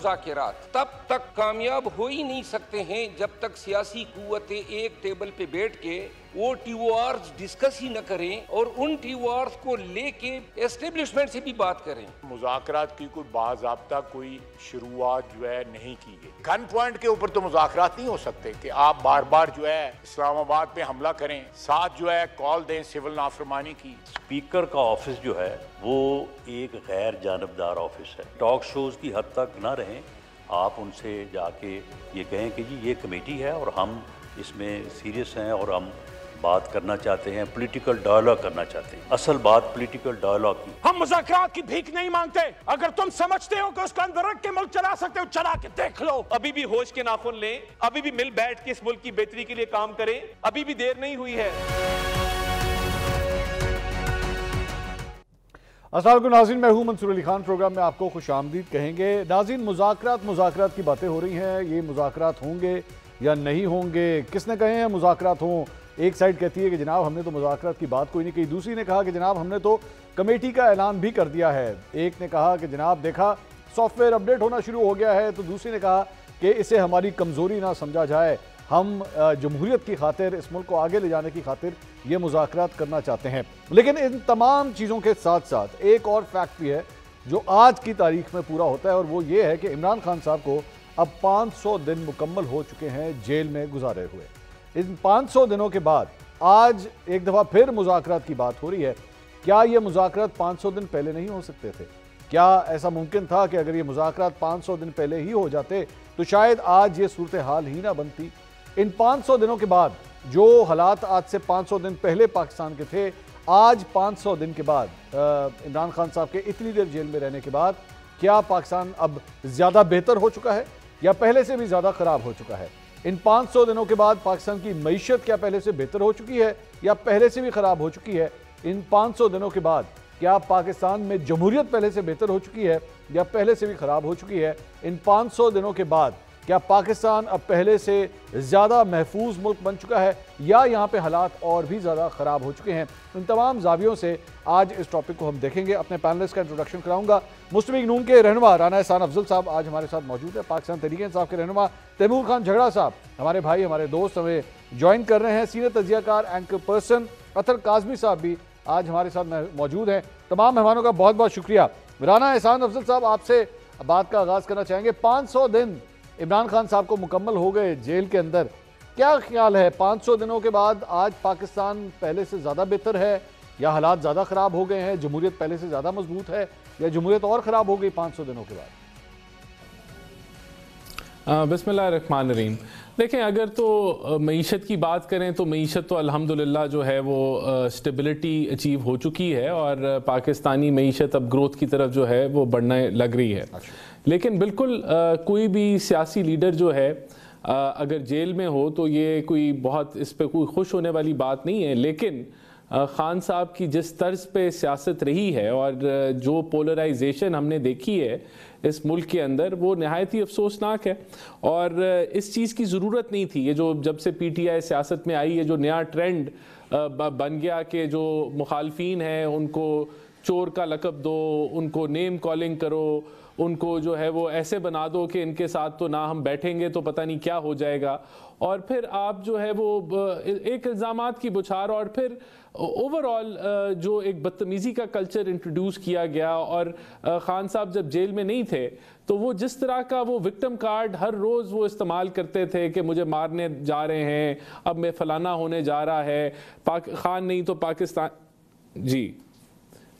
मुज़ाकिरात तब तक कामयाब हो ही नहीं सकते हैं जब तक सियासी कुव्वतें एक टेबल पे बैठ के वो TORs डिस्कस ही न करें और उन TORs को लेके एस्टेब्लिशमेंट से भी बात करें। मुज़ाकरात की कोई बाज़ाब्ता कोई शुरुआत जो है नहीं की गई। गन पॉइंट के ऊपर तो मुज़ाकरात नहीं हो सकते कि आप बार बार जो है इस्लामाबाद पे हमला करें, साथ जो है कॉल दें सिविल नाफरमानी की। स्पीकर का ऑफिस जो है वो एक गैर जानबदार ऑफिस है। टॉक शोज की हद तक ना रहें, आप उनसे जाके ये कहें कि जी ये कमेटी है और हम इसमें सीरियस हैं और हम बात करना चाहते हैं, पॉलिटिकल डायलॉग करना चाहते हैं। असल बात पॉलिटिकल डायलॉग की। हम मुज़ाकरात की भीख नहीं मांगते। अगर तुम समझते हो कि उसका अंदर रख के मुल्क चला सकते हो, चला के देख लो। अभी भी होश के नाखून लें, अभी भी मिल बैठ के इस मुल्क की बेहतरी के लिए काम करें, अभी भी देर नहीं हुई है। अस्सलाम वालेकुम नाज़रीन, मैं हूं मंसूर अली खान। प्रोग्राम में आपको खुशामदीद कहेंगे। नाज़रीन, मुज़ाकरात की बातें हो रही हैं, ये मुज़ाकरात होंगे या नहीं होंगे, किसने कहे हैं मुज़ाकरात हों? एक साइड कहती है कि जनाब हमने तो मुज़ाकरात की बात कोई नहीं की, दूसरी ने कहा कि जनाब हमने तो कमेटी का ऐलान भी कर दिया है। एक ने कहा कि जनाब देखा सॉफ्टवेयर अपडेट होना शुरू हो गया है, तो दूसरी ने कहा कि इसे हमारी कमज़ोरी ना समझा जाए, हम जमहूरियत की खातिर, इस मुल्क को आगे ले जाने की खातिर ये मुज़ाकरात करना चाहते हैं। लेकिन इन तमाम चीज़ों के साथ साथ एक और फैक्ट भी है जो आज की तारीख में पूरा होता है, और वो ये है कि इमरान खान साहब को अब 500 दिन मुकम्मल हो चुके हैं जेल में गुजारे हुए। इन 500 दिनों के बाद आज एक दफ़ा फिर मुज़ाकरात की बात हो रही है। क्या ये मुज़ाकरात 500 दिन पहले नहीं हो सकते थे? क्या ऐसा मुमकिन था कि अगर ये मुज़ाकरात 500 दिन पहले ही हो जाते तो शायद आज ये सूरत हाल ही ना बनती? इन 500 दिनों के बाद जो हालात आज से 500 दिन पहले पाकिस्तान के थे, आज 500 दिन के बाद इमरान खान साहब के इतनी देर जेल में रहने के बाद क्या पाकिस्तान अब ज़्यादा बेहतर हो चुका है या पहले से भी ज़्यादा ख़राब हो चुका है? इन 500 दिनों के बाद पाकिस्तान की मईशत क्या पहले से बेहतर हो चुकी है या पहले से भी ख़राब हो चुकी है? इन 500 दिनों के बाद क्या पाकिस्तान में जमहूरियत पहले से बेहतर हो चुकी है या पहले से भी ख़राब हो चुकी है? इन 500 दिनों के बाद क्या पाकिस्तान अब पहले से ज़्यादा महफूज मुल्क बन चुका है या यहाँ पे हालात और भी ज़्यादा ख़राब हो चुके हैं? इन तमाम ज़ावियों से आज इस टॉपिक को हम देखेंगे। अपने पैनलिस्ट का इंट्रोडक्शन कराऊंगा। मुस्लिम लीग नून के रहनुमा राना एहसान अफजल साहब आज हमारे साथ मौजूद है। पाकिस्तान तहरीक-ए-इंसाफ के रहनुमा तैमूर खान झगड़ा साहब हमारे भाई, हमारे दोस्त, हमें ज्वाइन कर रहे हैं। सीनियर तजियाकार एंकर पर्सन अतर काजमी साहब भी आज हमारे साथ मौजूद हैं। तमाम मेहमानों का बहुत बहुत शुक्रिया। राना एहसान अफजल साहब, आपसे बात का आगाज़ करना चाहेंगे। 500 दिन इमरान खान साहब को मुकम्मल हो गए जेल के अंदर, क्या ख्याल है 500 दिनों के बाद आज पाकिस्तान पहले से ज़्यादा बेहतर है या हालात ज़्यादा ख़राब हो गए हैं? जमहूरियत पहले से ज़्यादा मजबूत है या जमहूरियत और ख़राब हो गई 500 दिनों के बाद? बिस्मिल्लाहिर्रहमानिर्रहीम। देखें, अगर तो मईशत की बात करें तो मईशत तो अल्हम्दुलिल्लाह जो है वो स्टेबिलिटी अचीव हो चुकी है और पाकिस्तानी मईशत अब ग्रोथ की तरफ जो है वो बढ़ने लग रही है। लेकिन बिल्कुल कोई भी सियासी लीडर जो है अगर जेल में हो तो ये कोई बहुत इस पर कोई खुश होने वाली बात नहीं है। लेकिन ख़ान साहब की जिस तर्ज पे सियासत रही है और जो पोलराइजेशन हमने देखी है इस मुल्क के अंदर, वो नहायत ही अफसोसनाक है और इस चीज़ की ज़रूरत नहीं थी। ये जो जब से PTI सियासत में आई है, जो नया ट्रेंड बन गया कि जो मुखालफीन हैं उनको चोर का लक़ब दो, उनको नेम कॉलिंग करो, उनको जो है वो ऐसे बना दो कि इनके साथ तो ना हम बैठेंगे तो पता नहीं क्या हो जाएगा, और फिर आप जो है वो एक इल्ज़ामात की बुछार और फिर ओवरऑल जो एक बदतमीज़ी का कल्चर इंट्रोड्यूस किया गया। और ख़ान साहब जब जेल में नहीं थे तो वो जिस तरह का वो विक्टिम कार्ड हर रोज़ वो इस्तेमाल करते थे कि मुझे मारने जा रहे हैं, अब मैं फ़लाना होने जा रहा है, ख़ान नहीं तो पाकिस्तान, जी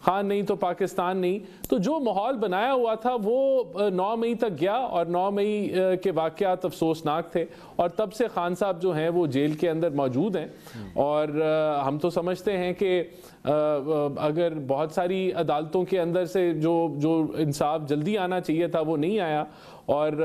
ख़ान नहीं तो पाकिस्तान नहीं, तो जो माहौल बनाया हुआ था वो 9 मई तक गया और 9 मई के वाक़यात अफसोसनाक थे और तब से ख़ान साहब जो हैं वो जेल के अंदर मौजूद हैं। और हम तो समझते हैं कि अगर बहुत सारी अदालतों के अंदर से जो इंसाफ जल्दी आना चाहिए था वो नहीं आया और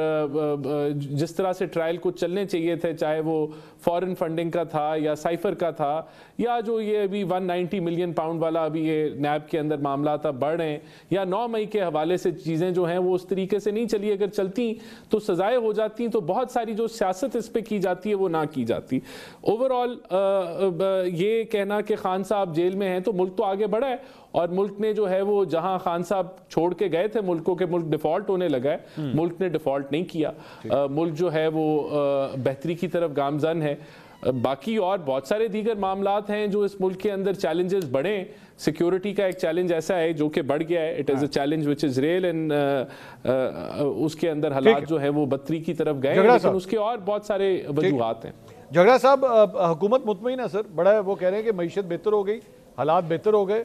जिस तरह से ट्रायल को चलने चाहिए थे, चाहे वो फॉरेन फंडिंग का था या साइफर का था या जो ये अभी 190 मिलियन पाउंड वाला अभी ये नैब के अंदर मामला था बढ़ रहे हैं, या 9 मई के हवाले से चीज़ें जो हैं वो उस तरीके से नहीं चली। अगर चलती तो सजाएं हो जाती, तो बहुत सारी जो सियासत इस पर की जाती है वो ना की जाती। ओवरऑल ये कहना कि ख़ान साहब जेल में हैं तो मुल्क तो आगे बढ़ा है और मुल्क ने जो है वो जहां ख़ान साहब छोड़ के गए थे मुल्क को, के मुल्क डिफॉल्ट होने लगा है, मुल्क ने ने डिफ़ॉल्ट नहीं किया। मुल्क जो है वो बेहतरी की तरफ गामजन है। बाकी और बहुत सारे दीगर मामलात हैं जो इस मुल्क के अंदर चैलेंजेस बढ़े। सिक्योरिटी का एक चैलेंज ऐसा है जो कि बढ़ गया है, it is a challenge which is real and उसके अंदर हालात जो है वो बदतरी की तरफ गए, लेकिन उसके और बहुत सारे वजूहात हैं। झगड़ा साहब, हुकूमत मुतमईन है सर, बड़ा वो कह रहे हैं कि मईशत बेहतर हो गई, हालात बेहतर हो गए,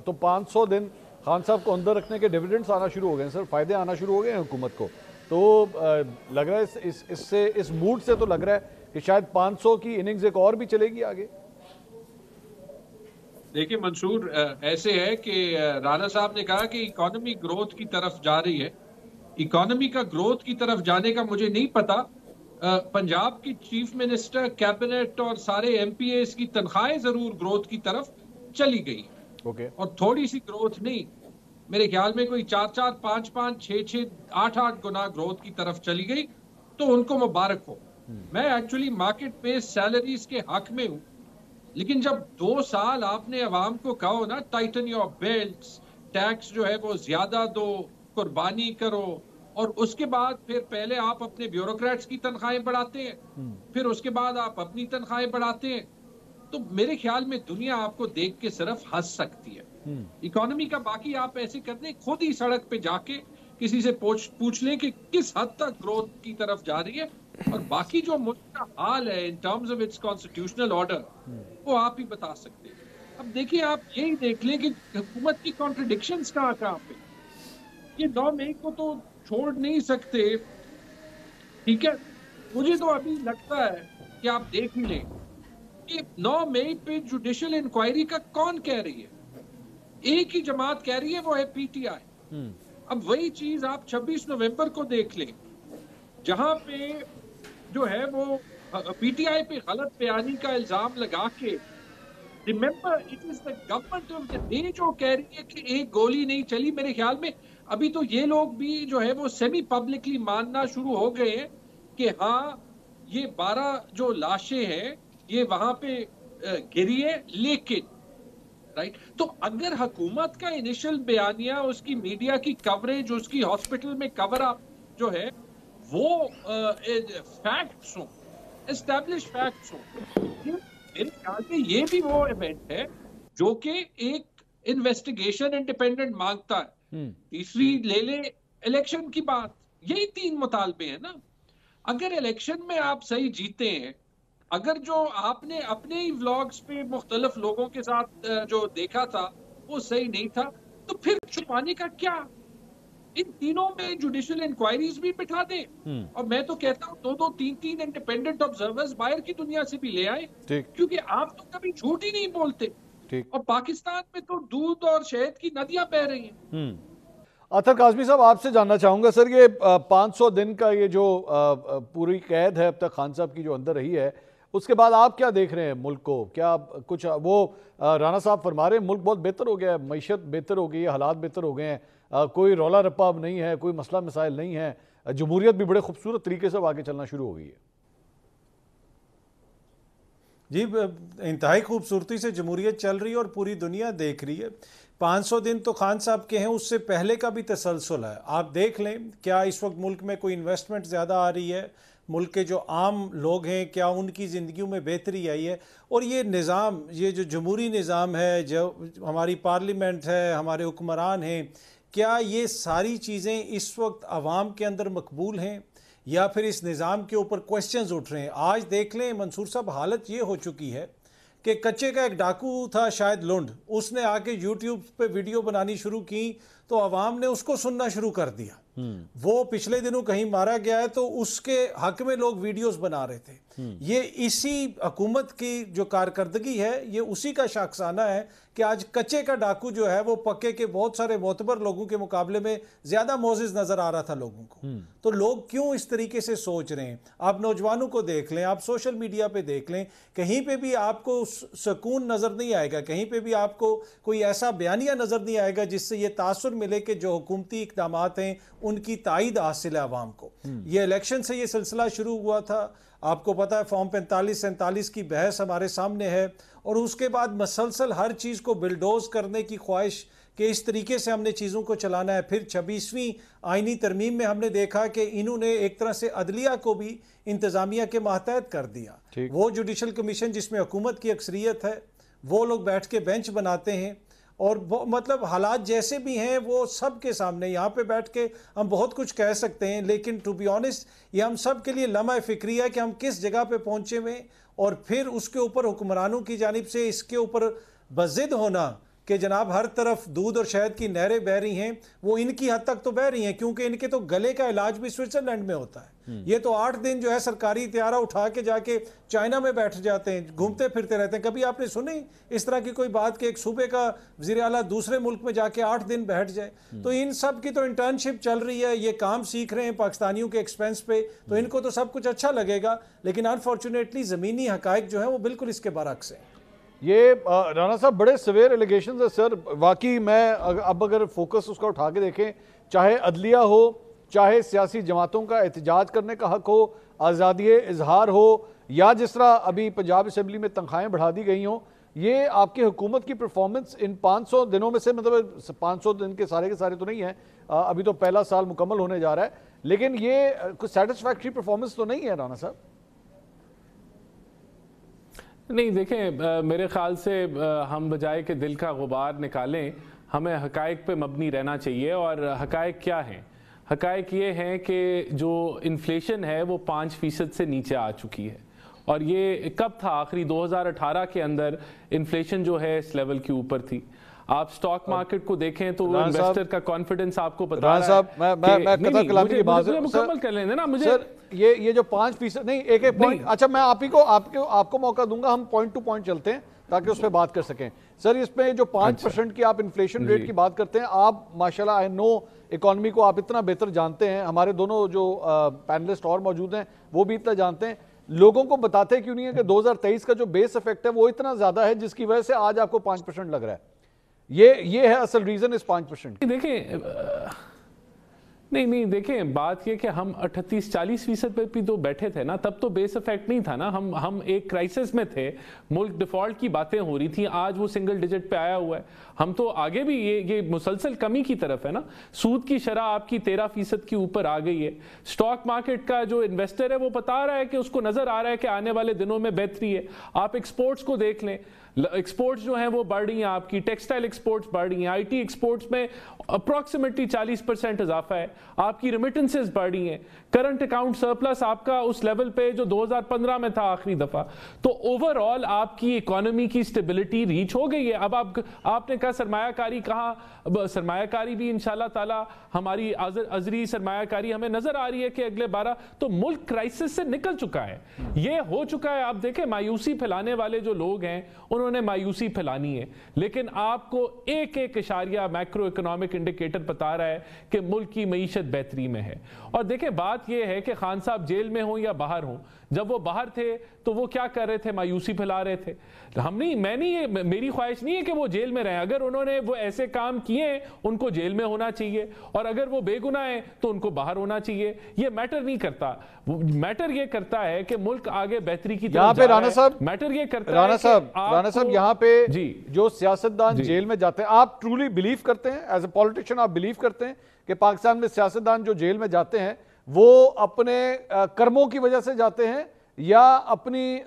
तो 500 दिन खान साहब को अंदर रखने के डिविडेंड्स आना शुरू हो गए सर, फ़ायदे आना शुरू हो गए हैं हुकूमत को। तो लग रहा है इससे, इस मूड से तो लग रहा है कि शायद 500 की इनिंग्स एक और भी चलेगी आगे। देखिए मंसूर, ऐसे है कि राणा साहब ने कहा कि इकोनॉमी ग्रोथ की तरफ जा रही है। इकोनॉमी का ग्रोथ की तरफ जाने का मुझे नहीं पता। पंजाब की चीफ मिनिस्टर, कैबिनेट और सारे एमपीएस की तनख्वाहें जरूर ग्रोथ की तरफ चली गई, और थोड़ी सी ग्रोथ नहीं, मेरे ख्याल में कोई 4-4, 5-5, 6-6, 8-8 गुना ग्रोथ की तरफ चली गई, तो उनको मुबारक हो। मैं एक्चुअली मार्केट बेस्ड सैलरीज के हक में हूं, लेकिन जब 2 साल आपने अवाम को कहो ना टाइटन योर बेल्ट्स, टैक्स जो है वो ज्यादा दो, कुर्बानी करो, और उसके बाद फिर पहले आप अपने ब्यूरोक्रेट्स की तनख्वाहें बढ़ाते हैं, फिर उसके बाद आप अपनी तनख्वाहें बढ़ाते हैं, तो मेरे ख्याल में दुनिया आपको देख के सिर्फ हंस सकती है। इकोनॉमी का बाकी आप ऐसे कर दें, खुद ही सड़क पे जाके किसी से पूछ लें कि किस हद तक ग्रोथ की तरफ जा रही है, और बाकी जो मुल्क का हाल है in terms of its constitutional order, वो आप ही बता सकते हैं। अब देखिए, आप यही देख लें कि हुकूमत की कॉन्ट्रडिक्शंस कहाँ पे। ये 9 मई को तो छोड़ नहीं सकते, ठीक है। मुझे तो अभी लगता है कि आप देख ही लें कि 9 मई पे जुडिशियल इंक्वायरी का कौन कह रही है। एक ही जमात कह रही है, वो है पीटीआई। अब वही चीज आप 26 नवंबर को देख लें, जहां पे जो है वो पीटीआई पे गलत बयानी का इल्जाम लगा के, remember it is the government of the day जो कह रही है कि एक गोली नहीं चली। मेरे ख्याल में अभी तो ये लोग भी जो है वो सेमी पब्लिकली मानना शुरू हो गए हैं कि हाँ, ये 12 जो लाशें हैं ये वहां पे गिरी है, लेकिन राइट। तो अगर हुकूमत का इनिशियल बयानिया, उसकी मीडिया की कवरेज, उसकी हॉस्पिटल में कवर अप जो है वो फैक्ट्स हो, एस्टैब्लिश फैक्ट्स हो, मेरे ख्याल में ये भी वो इवेंट है जो कि एक इन्वेस्टिगेशन इंडिपेंडेंट मांगता है। तीसरी ले ले इलेक्शन की बात, यही 3 मुतालबे हैं ना। अगर इलेक्शन में आप सही जीते हैं, अगर जो आपने अपने ही व्लॉग्स पे मुख्तलिफ लोगों के साथ जो देखा था वो सही नहीं था, तो फिर छुपाने का क्या। इन तीनों में जुडिशियल इंक्वायरीज भी बिठा दें, और मैं तो कहता हूँ 2-2, 3-3 इंडिपेंडेंट ऑब्जर्वर्स बाहर की दुनिया से भी ले आए, क्योंकि आप तो कभी झूठ ही नहीं बोलते। और पाकिस्तान में तो दूध और शहद की नदियां बह रही हैं। अतर काज़मी साहब, आपसे जानना चाहूंगा सर, ये 500 दिन का ये जो पूरी कैद है अब तक खान साहब की जो अंदर रही है, उसके बाद आप क्या देख रहे हैं मुल्क को? क्या कुछ वो राणा साहब फरमा रहे हैं मुल्क बहुत बेहतर हो गया है, मईशत बेहतर हो गई है, हालात बेहतर हो गए हैं, कोई रौला रप्पा अब नहीं है, कोई मसला मसाइल नहीं है, जमहूरियत भी बड़े खूबसूरत तरीके से आगे चलना शुरू हो गई है? जी, इंतहाई खूबसूरती से जमहूरियत चल रही है और पूरी दुनिया देख रही है। 500 दिन तो खान साहब के हैं, उससे पहले का भी तसलसल है। आप देख लें, क्या इस वक्त मुल्क में कोई इन्वेस्टमेंट ज़्यादा आ रही है, मुल्क के जो आम लोग हैं क्या उनकी ज़िंदगियों में बेहतरी आई है। और ये निज़ाम, ये जो जमहूरी निज़ाम है, जो हमारी पार्लियामेंट है, हमारे हुक्मरान हैं, क्या ये सारी चीज़ें इस वक्त आवाम के अंदर मकबूल हैं, या फिर इस निज़ाम के ऊपर क्वेश्चंस उठ रहे हैं? आज देख लें मंसूर साहब, हालत ये हो चुकी है कि कच्चे का एक डाकू था शायद लुंड, उसने आके यूट्यूब पे वीडियो बनानी शुरू की तो आवाम ने उसको सुनना शुरू कर दिया। वो पिछले दिनों कहीं मारा गया है तो उसके हक में लोग वीडियोस बना रहे थे। ये इसी हुकूमत की जो कारकर्दगी है, ये उसी का शाखसाना है कि आज कच्चे का डाकू जो है वो पक्के के बहुत सारे मोतबर लोगों के मुकाबले में ज़्यादा मोजिज़ नज़र आ रहा था लोगों को। तो लोग क्यों इस तरीके से सोच रहे हैं? आप नौजवानों को देख लें, आप सोशल मीडिया पे देख लें, कहीं पे भी आपको सुकून नज़र नहीं आएगा, कहीं पे भी आपको कोई ऐसा बयानिया नज़र नहीं आएगा जिससे ये तासुर मिले कि जो हुकूमती इक़दामात हैं उनकी तायद हासिल है आवाम को। ये इलेक्शन से ये सिलसिला शुरू हुआ था, आपको पता है फॉर्म 45-47 की बहस हमारे सामने है, और उसके बाद मसलसल हर चीज़ को बिल्डोज करने की ख्वाहिश कि इस तरीके से हमने चीज़ों को चलाना है। फिर 26वीं आइनी तरमीम में हमने देखा कि इन्होंने एक तरह से अदलिया को भी इंतज़ामिया के मातहत कर दिया। वो जुडिशल कमीशन जिसमें हुकूमत की अक्सरियत है, वो लोग बैठ के बेंच बनाते हैं और मतलब हालात जैसे भी हैं वो सब के सामने यहाँ पे बैठ के हम बहुत कुछ कह सकते हैं, लेकिन टू बी ऑनेस्ट ये हम सब के लिए लम्हा फ़िक्री है कि हम किस जगह पे पहुँचे हुए, और फिर उसके ऊपर हुक्मरानों की जानिब से इसके ऊपर बज़िद होना कि जनाब हर तरफ दूध और शहद की नहरें बह रही हैं, वो इनकी हद तक तो बह रही हैं क्योंकि इनके तो गले का इलाज भी स्विट्ज़रलैंड में होता है। ये तो 8 दिन जो है सरकारी त्यारा उठा के जाके चाइना में बैठ जाते हैं, घूमते फिरते रहते हैं। कभी आपने सुनी इस तरह की कोई बात कि एक सूबे का वज़ीर आला दूसरे मुल्क में जाके 8 दिन बैठ जाए? तो इन सब की तो इंटर्नशिप चल रही है, ये काम सीख रहे हैं पाकिस्तानियों के एक्सपेंस पे, तो इनको तो सब कुछ अच्छा लगेगा, लेकिन अनफॉर्चुनेटली ज़मीनी हकायक जो है वो बिल्कुल इसके बरअक्स है। ये राना साहब बड़े सवेर एलिगेशंस है सर। वाकई मैं अब अगर फोकस उसका उठा के देखें, चाहे अदलिया हो, चाहे सियासी जमातों का एहतजाज करने का हक हो, आज़ादी इजहार हो, या जिस तरह अभी पंजाब असम्बली में तनख्वाहें बढ़ा दी गई हों, ये आपकी हुकूमत की परफॉर्मेंस इन 500 दिनों में से, मतलब 500 दिन के सारे तो नहीं है, अभी तो पहला साल मुकम्मल होने जा रहा है, लेकिन ये कुछ सेटिस्फैक्ट्री परफॉर्मेंस तो नहीं है राना साहब? नहीं, देखें, मेरे ख्याल से हम बजाय के दिल का गुबार निकालें, हमें हकायक पे मबनी रहना चाहिए। और हकायक क्या हैं? हकायक ये हैं कि जो इन्फ्लेशन है वो 5% से नीचे आ चुकी है, और ये कब था? आखिरी 2018 के अंदर इन्फ्लेशन जो है इस लेवल के ऊपर थी। आप स्टॉक मार्केट को देखें तो वो इन्वेस्टर का कॉन्फिडेंस आपको बता रहा है। मैं मुकम्मल कर लेंगे ना मुझे सर, ये जो 5% नहीं, एक पॉइंट, अच्छा मैं आपको मौका दूंगा, हम पॉइंट टू पॉइंट चलते हैं ताकि उस पर बात कर सकें। सर, इसमें जो 5% की आप इन्फ्लेशन रेट की बात करते हैं, आप माशाल्लाह आई नो इकोनॉमी को आप इतना बेहतर जानते हैं, हमारे दोनों जो पैनलिस्ट और मौजूद हैं वो भी इतना जानते हैं, लोगों को बताते क्यों नहीं है कि 2023 का जो बेस इफेक्ट है वो इतना ज्यादा है जिसकी वजह से आज आपको 5% लग रहा है? ये है असल रीजन इस 5%। देखें, नहीं देखें, बात ये कि हम 38-40% पे भी तो बैठे थे ना, तब तो बेस इफेक्ट नहीं था ना, हम एक क्राइसिस में थे, मुल्क डिफॉल्ट की बातें हो रही थी, आज वो सिंगल डिजिट पे आया हुआ है। हम तो आगे भी ये मुसलसल कमी की तरफ है ना। सूद की शरह आपकी 13% के ऊपर आ गई है। स्टॉक मार्केट का जो इन्वेस्टर है वो बता रहा है कि उसको नजर आ रहा है कि आने वाले दिनों में बेहतरी है। आप एक्सपोर्ट्स को देख लें, एक्सपोर्ट्स जो हैं वो बढ़ रही हैं, आपकी टेक्सटाइल एक्सपोर्ट्स बढ़ रही हैं, आईटी एक्सपोर्ट्स में अप्रॉक्सीमेटली 40% इजाफा है, आपकी रेमिटेंसेस बढ़ रही हैं, करंट अकाउंट सरप्लस आपका उस लेवल पे जो 2015 में था आखिरी दफा। तो ओवरऑल आपकी इकोनॉमी की स्टेबिलिटी रीच हो गई है। अब आपने कहा सरमायाकारी कहाँ, सरमायाकारी भी इंशाल्लाह ताला हमारी अजरी सरमायाकारी हमें नजर आ रही है कि अगले 12, तो मुल्क क्राइसिस से निकल चुका है, ये हो चुका है। आप देखें, मायूसी फैलाने वाले जो लोग हैं उन्होंने मायूसी फैलानी है, लेकिन आपको एक इशारिया मैक्रो इकोनॉमिक इंडिकेटर बता रहा है कि मुल्क की मईशत बेहतरी में है। और देखें, बात यह है कि खान साहब जेल में हो या बाहर हो, जब वो बाहर थे तो वो क्या कर रहे थे? मायूसी फैला रहे थे। मेरी ख्वाहिश नहीं है कि वो जेल में रहें। अगर उन्होंने वो ऐसे काम किए उनको जेल में होना चाहिए, और अगर वो बेगुनाह है तो उनको बाहर होना चाहिए। ये मैटर नहीं करता, मैटर ये करता है कि मुल्क आगे बेहतरी की तरफ पे राना साहब, मैटर ये करता है राना साहब यहाँ पे जो सियासतदान जेल में जाते हैं, आप ट्रूली बिलीव करते हैं एज ए पॉलिटिशियन, आप बिलीव करते हैं कि पाकिस्तान में सियासतदान जो जेल में जाते हैं वो अपने कर्मों की वजह से जाते हैं, या अपनी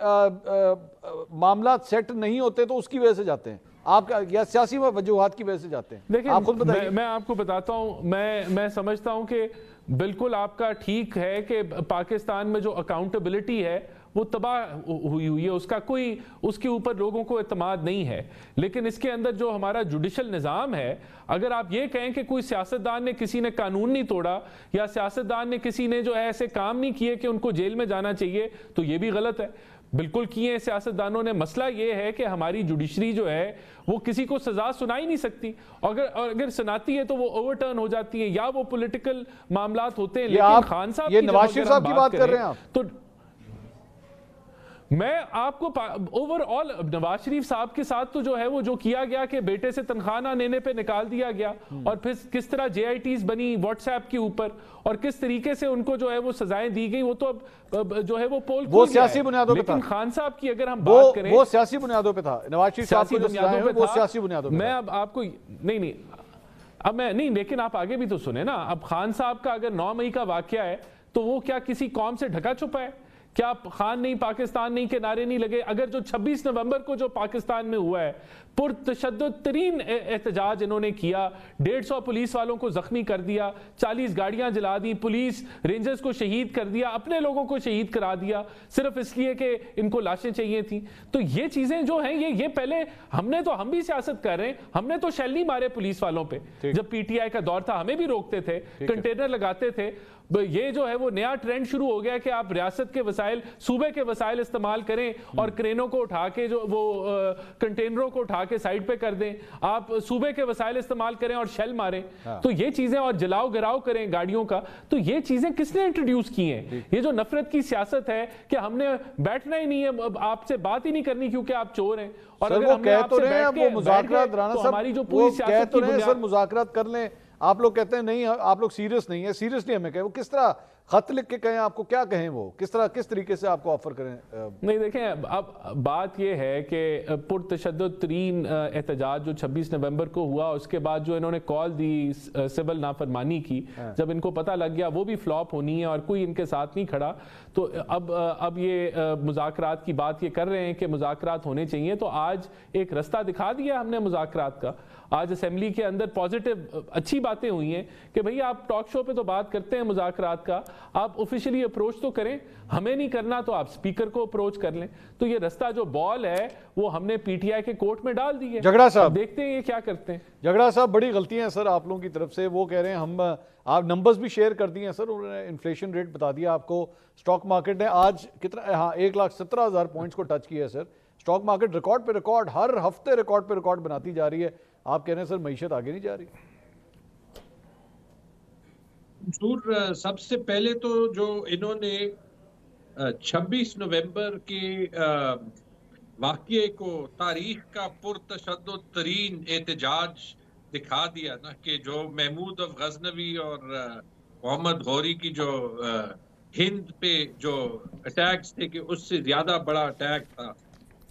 मामला सेट नहीं होते तो उसकी वजह से जाते हैं, आप या सियासी वजूहात की वजह से जाते हैं? देखिए, आप खुद बताइए। मैं आपको बताता हूं, मैं समझता हूं कि बिल्कुल आपका ठीक है कि पाकिस्तान में जो अकाउंटेबिलिटी है वो तबाह हुई है, उसके ऊपर लोगों को एतमाद नहीं है। लेकिन इसके अंदर जो हमारा जुडिशल निज़ाम है, अगर आप ये कहें कि कोई सियासतदान ने, किसी ने कानून नहीं तोड़ा, या सियासतदान ने किसी ने जो है ऐसे काम नहीं किए कि उनको जेल में जाना चाहिए, तो ये भी गलत है। बिल्कुल किए सियासतदानों ने। मसला ये है कि हमारी जुडिशरी जो है वो किसी को सजा सुना ही नहीं सकती, अगर सुनाती है तो वो ओवरटर्न हो जाती है, या वो पॉलिटिकल मामलात होते हैं। लेकिन खान साहब, ये नवाज शरीफ साहब की बात कर रहे हैं आप? तो मैं आपको ओवरऑल नवाज शरीफ साहब के साथ तो जो है वो जो किया गया कि बेटे से तनख्वाह ना लेने पे निकाल दिया गया, और फिर किस तरह JITs बनी व्हाट्सएप के ऊपर, और किस तरीके से उनको जो है वो सजाएं दी गई, वो तो अब जो है वो पोल वो सियासी बुनियादों पे था। लेकिन खान साहब की अगर हम बात करें, वो सियासी बुनियादों पे था। नवाज शरीफ साहब को जो सजाएं वो सियासी बुनियादों पे। मैं अब आपको नहीं अब मैं नहीं, लेकिन आप आगे भी तो सुने ना। अब खान साहब का अगर 9 मई का वाकया है तो वो क्या किसी कौम से ढका छुपा है? क्या खान नहीं, पाकिस्तान नहीं के नारे नहीं लगे? अगर जो 26 नवंबर को जो पाकिस्तान में हुआ है, पुरतशद्दुद तरीन एहतजाज इन्होंने किया, 150 पुलिस वालों को जख्मी कर दिया, 40 गाड़ियां जला दी, पुलिस रेंजर्स को शहीद कर दिया, अपने लोगों को शहीद करा दिया सिर्फ इसलिए कि इनको लाशें चाहिए थी। तो ये चीजें जो हैं ये पहले हम भी सियासत कर रहे हैं। हमने तो शेल नहीं मारे पुलिस वालों पे, जब पीटीआई का दौर था हमें भी रोकते थे, कंटेनर लगाते थे। ये जो है वो नया ट्रेंड शुरू हो गया कि आप रियासत के वसाइल, सूबे के वसाइल इस्तेमाल करें और क्रेनों को उठा के जो वो कंटेनरों को उठा के साइड पे कर दें, आप सूबे के वसाइल इस्तेमाल करें और शेल मारें। तो ये चीजें, और जलाओ गिराओ करें गाड़ियों का, तो ये चीजें किसने इंट्रोड्यूस की हैं? ये जो नफरत की सियासत है कि हमने बैठना ही नहीं है, आपसे बात ही नहीं करनी क्योंकि आप चोर हैं। और अगर हमने आपसे बैठ के तो हमारी जो पूरी सियासत की बुनियाद, मुज़ाकरात कर लें, आप लोग कहते हैं नहीं, आप लोग सीरियस नहीं है। सीरियसली हमें कहें, वो किस तरह खत लिख के कहें, आपको क्या कहें, वो किस तरह किस तरीके से आपको ऑफर करें? नहीं देखें, अब बात यह है कि पुरतशद्दुद तरीन एहतजाज जो 26 नवंबर को हुआ, उसके बाद जो इन्होंने कॉल दी सिविल नाफरमानी की, जब इनको पता लग गया वो भी फ्लॉप होनी है और कोई इनके साथ नहीं खड़ा, तो अब ये मुज़ाकरात की बात ये कर रहे हैं कि मुज़ाकरात होने चाहिए। तो आज एक रास्ता दिखा दिया हमने मुज़ाकरात का। आज असेंबली के अंदर पॉजिटिव अच्छी बातें हुई हैं कि भाई आप टॉक शो पे तो बात करते हैं मुज़ाकरात का, आप ऑफिशियली अप्रोच तो करें, हमें नहीं करना तो आप स्पीकर को अप्रोच कर लें। तो ये रास्ता जो बॉल है वो हमने पीटीआई के कोर्ट में डाल दी है। झगड़ा साहब, देखते हैं ये क्या करते हैं। झगड़ा साहब, बड़ी गलतियां हैं सर आप लोगों की तरफ से। वो कह रहे हैं हम, आप नंबर्स भी शेयर कर दिए हैं सर, उन्होंने इन्फ्लेशन रेट बता दिया आपको। स्टॉक मार्केट ने आज कितना, हाँ 1,17,000 पॉइंट्स को टच किया है सर। स्टॉक मार्केट रिकॉर्ड पे रिकॉर्ड, हर हफ्ते रिकॉर्ड पे रिकॉर्ड बनाती जा रही है। आप कह रहे हैं सर मईशत आगे नहीं जा रही? सबसे पहले तो जो इन्होंने 26 नवंबर के वाक़ये को तारीख का पुरतशद्दुद तरीन एहतजाज दिखा दिया ना, कि जो महमूद अफ गजनवी और मोहम्मद गौरी की जो हिंद पे जो अटैक्स थे कि उससे ज्यादा बड़ा अटैक था,